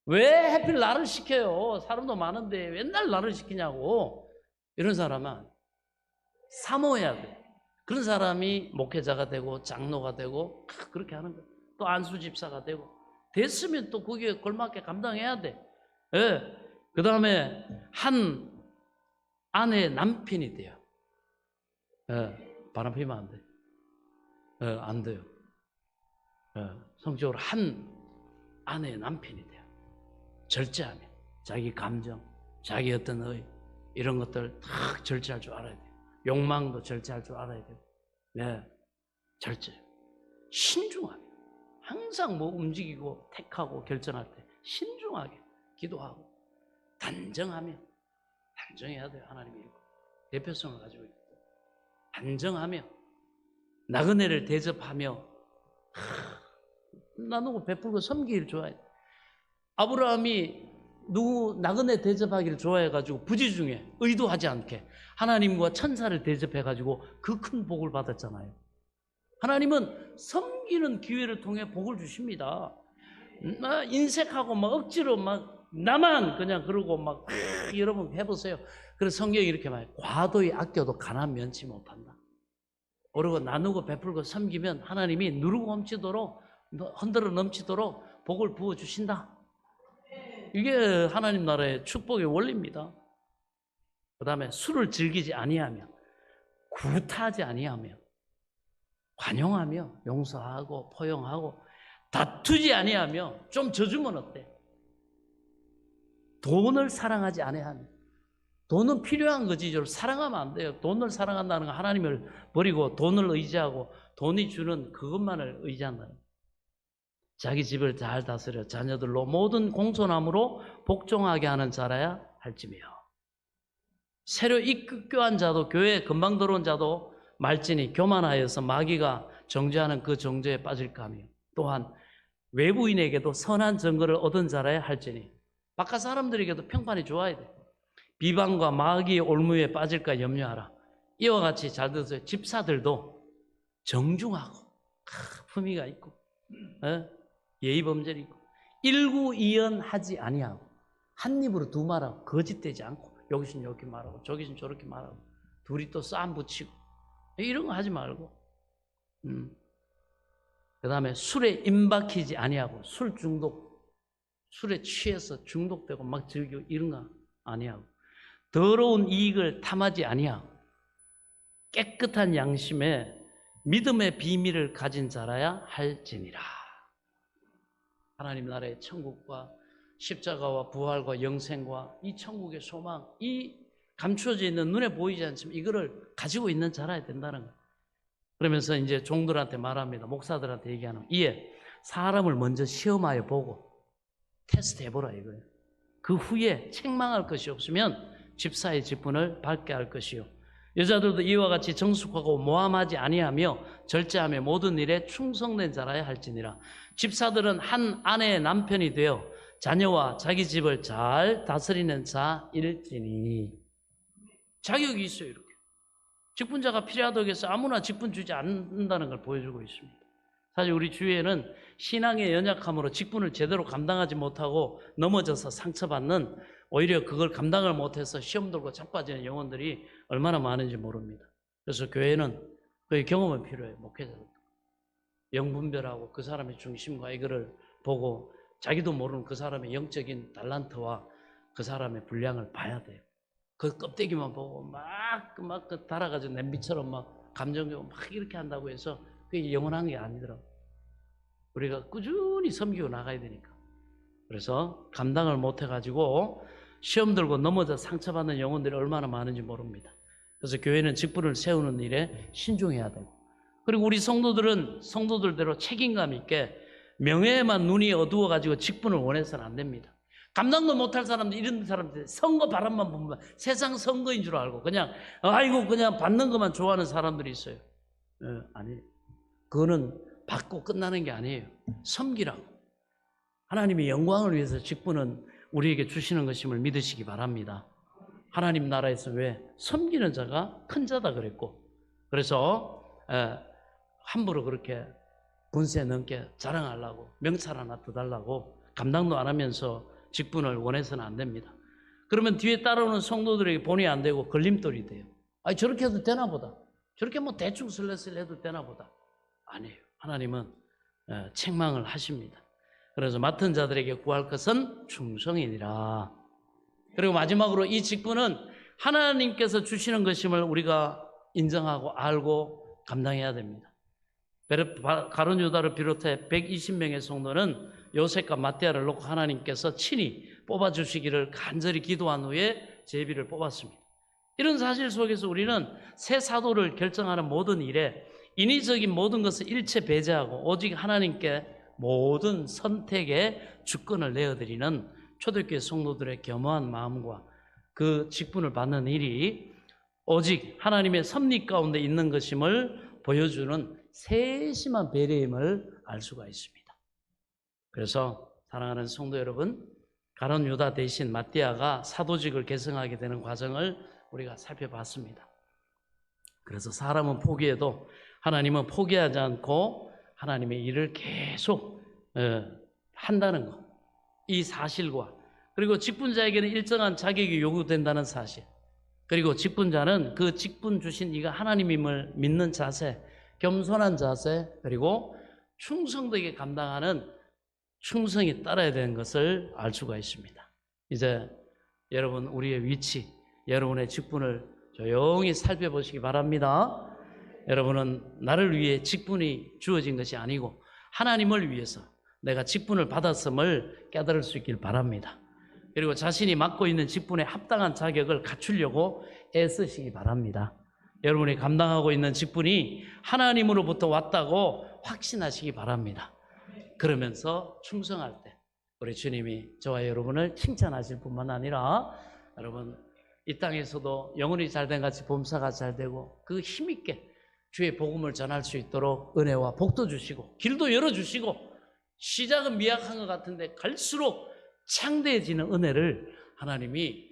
왜 하필 나를 시켜요? 사람도 많은데 맨날 나를 시키냐고. 이런 사람은 사모해야 돼. 그런 사람이 목회자가 되고 장로가 되고 그렇게 하는 거야. 또 안수 집사가 되고 됐으면 또 거기에 걸맞게 감당해야 돼. 예. 그 다음에 한 아내의 남편이 돼요. 예. 바람 피면 안 돼. 예. 안 돼요. 예. 성적으로 한 아내의 남편이 돼요. 절제하며 자기 감정, 자기 어떤 이런 것들 다 절제할 줄 알아야 돼요. 욕망도 절제할 줄 알아야 돼요. 네, 절제. 신중하게. 항상 뭐 움직이고 택하고 결정할 때 신중하게 기도하고 단정하며 단정해야 돼요. 하나님이 대표성을 가지고 있고 단정하며 나그네를 대접하며 나누고 베풀고 섬기기를 좋아해. 아브라함이 누구 나그네 대접하기를 좋아해가지고 부지중에 의도하지 않게 하나님과 천사를 대접해가지고 그 큰 복을 받았잖아요. 하나님은 섬기는 기회를 통해 복을 주십니다. 인색하고 막 억지로 막 나만 그냥 그러고 막 여러분 해보세요. 그래서 성경이 이렇게 말해요. 과도히 아껴도 가난 면치 못한다. 그리고 나누고 베풀고 섬기면 하나님이 누르고 넘치도록 흔들어 넘치도록 복을 부어주신다. 이게 하나님 나라의 축복의 원리입니다. 그 다음에 술을 즐기지 아니하며 구타하지 아니하며 관용하며 용서하고 포용하고 다투지 아니하며 좀 져주면 어때? 돈을 사랑하지 아니하며 돈은 필요한 거지 사랑하면 안 돼요. 돈을 사랑한다는 건 하나님을 버리고 돈을 의지하고 돈이 주는 그것만을 의지한다는 거예요. 자기 집을 잘 다스려 자녀들로 모든 공손함으로 복종하게 하는 자라야 할지며 새로 입교한 자도 교회에 금방 들어온 자도 말진이 교만하여서 마귀가 정죄하는 그 정죄에 빠질까 하며 또한 외부인에게도 선한 증거를 얻은 자라야 할지니 바깥 사람들에게도 평판이 좋아야 돼. 비방과 마귀의 올무에 빠질까 염려하라. 이와 같이 잘 들으세요. 집사들도 정중하고 품위가 있고 예의 범절이 있고 일구이연하지 아니하고 한 입으로 두 말하고 거짓되지 않고 여기선 이렇게 말하고 저기선 저렇게 말하고 둘이 또 싸움 붙이고 이런 거 하지 말고 그 다음에 술에 임박히지 아니하고 술 중독 술에 취해서 중독되고 막 즐기고 이런 거 아니하고 더러운 이익을 탐하지 아니하고 깨끗한 양심에 믿음의 비밀을 가진 자라야 할지니라. 하나님 나라의 천국과 십자가와 부활과 영생과 이 천국의 소망, 이 감추어져 있는 눈에 보이지 않지만 이거를 가지고 있는 자라야 된다는 거예요. 그러면서 이제 종들한테 말합니다. 목사들한테 얘기하는 이에 사람을 먼저 시험하여 보고 테스트 해보라 이거예요. 그 후에 책망할 것이 없으면 집사의 직분을 받게 할 것이요. 여자들도 이와 같이 정숙하고 모함하지 아니하며 절제하며 모든 일에 충성된 자라야 할지니라. 집사들은 한 아내의 남편이 되어 자녀와 자기 집을 잘 다스리는 자일지니. 자격이 있어요. 이렇게 직분자가 필요하다고 해서 아무나 직분 주지 않는다는 걸 보여주고 있습니다. 사실 우리 주위에는 신앙의 연약함으로 직분을 제대로 감당하지 못하고 넘어져서 상처받는 오히려 그걸 감당을 못해서 시험 들고 자빠지는 영혼들이 얼마나 많은지 모릅니다. 그래서 교회는 그의 경험은 필요해요. 목회자들 영분별하고 그 사람의 중심과 이거를 보고 자기도 모르는 그 사람의 영적인 달란트와 그 사람의 분량을 봐야 돼요. 그 껍데기만 보고 막 달아가지고 냄비처럼 막 감정적으로 막 이렇게 한다고 해서 그게 영원한 게 아니더라고요. 우리가 꾸준히 섬기고 나가야 되니까. 그래서 감당을 못해가지고 시험 들고 넘어져 상처받는 영혼들이 얼마나 많은지 모릅니다. 그래서 교회는 직분을 세우는 일에 신중해야 되고, 그리고 우리 성도들은 성도들대로 책임감 있게 명예에만 눈이 어두워가지고 직분을 원해서는 안 됩니다. 감당도 못할 사람들, 이런 사람들 선거 바람만 보면 세상 선거인 줄 알고 그냥 아이고 그냥 받는 것만 좋아하는 사람들이 있어요. 아니, 그거는 받고 끝나는 게 아니에요. 섬기라고. 하나님의 영광을 위해서 직분은 우리에게 주시는 것임을 믿으시기 바랍니다. 하나님 나라에서 왜 섬기는 자가 큰 자다 그랬고, 그래서 함부로 그렇게 분세 넘게 자랑하려고 명찰 하나 더 달라고 감당도 안 하면서 직분을 원해서는 안 됩니다. 그러면 뒤에 따라오는 성도들에게 본의 안 되고 걸림돌이 돼요. 아니, 저렇게 해도 되나 보다. 저렇게 뭐 대충 슬레슬 해도 되나 보다. 아니에요. 하나님은 책망을 하십니다. 그래서 맡은 자들에게 구할 것은 충성이니라. 그리고 마지막으로 이 직분은 하나님께서 주시는 것임을 우리가 인정하고 알고 감당해야 됩니다. 가룟 유다를 비롯해 120명의 성도는 요셉과 마띠아를 놓고 하나님께서 친히 뽑아주시기를 간절히 기도한 후에 제비를 뽑았습니다. 이런 사실 속에서 우리는 새 사도를 결정하는 모든 일에 인위적인 모든 것을 일체 배제하고 오직 하나님께 모든 선택의 주권을 내어드리는 초대교회 성도들의 겸허한 마음과 그 직분을 받는 일이 오직 하나님의 섭리 가운데 있는 것임을 보여주는 세심한 배려임을 알 수가 있습니다. 그래서 사랑하는 성도 여러분, 가룟 유다 대신 마띠아가 사도직을 계승하게 되는 과정을 우리가 살펴봤습니다. 그래서 사람은 포기해도 하나님은 포기하지 않고 하나님의 일을 계속 한다는 것, 이 사실과 그리고 직분자에게는 일정한 자격이 요구된다는 사실, 그리고 직분자는 그 직분 주신 이가 하나님임을 믿는 자세, 겸손한 자세, 그리고 충성되게 감당하는 충성이 따라야 되는 것을 알 수가 있습니다. 이제 여러분, 우리의 위치, 여러분의 직분을 조용히 살펴보시기 바랍니다. 여러분은 나를 위해 직분이 주어진 것이 아니고 하나님을 위해서 내가 직분을 받았음을 깨달을 수 있길 바랍니다. 그리고 자신이 맡고 있는 직분에 합당한 자격을 갖추려고 애쓰시기 바랍니다. 여러분이 감당하고 있는 직분이 하나님으로부터 왔다고 확신하시기 바랍니다. 그러면서 충성할 때 우리 주님이 저와 여러분을 칭찬하실 뿐만 아니라 여러분 이 땅에서도 영혼이 잘된 같이 범사가 잘되고 그 힘있게 주의 복음을 전할 수 있도록 은혜와 복도 주시고 길도 열어주시고 시작은 미약한 것 같은데 갈수록 창대해지는 은혜를 하나님이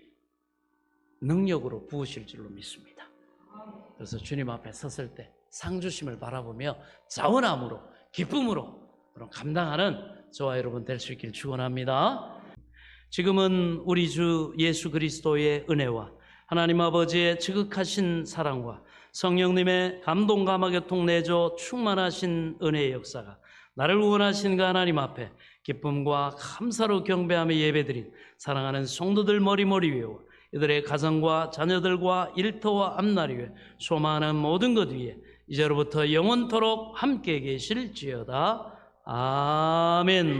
능력으로 부으실 줄로 믿습니다. 그래서 주님 앞에 섰을 때 상주심을 바라보며 자원함으로 기쁨으로 감당하는 저와 여러분 될 수 있길 축원합니다. 지금은 우리 주 예수 그리스도의 은혜와 하나님 아버지의 지극하신 사랑과 성령님의 감동 감화 교통 내조 충만하신 은혜의 역사가 나를 구원하신 그 하나님 앞에 기쁨과 감사로 경배하며 예배드린 사랑하는 성도들 머리머리 위에와 이들의 가정과 자녀들과 일터와 앞날 위에 소망하는 모든 것 위에 이제로부터 영원토록 함께 계실지어다. 아멘.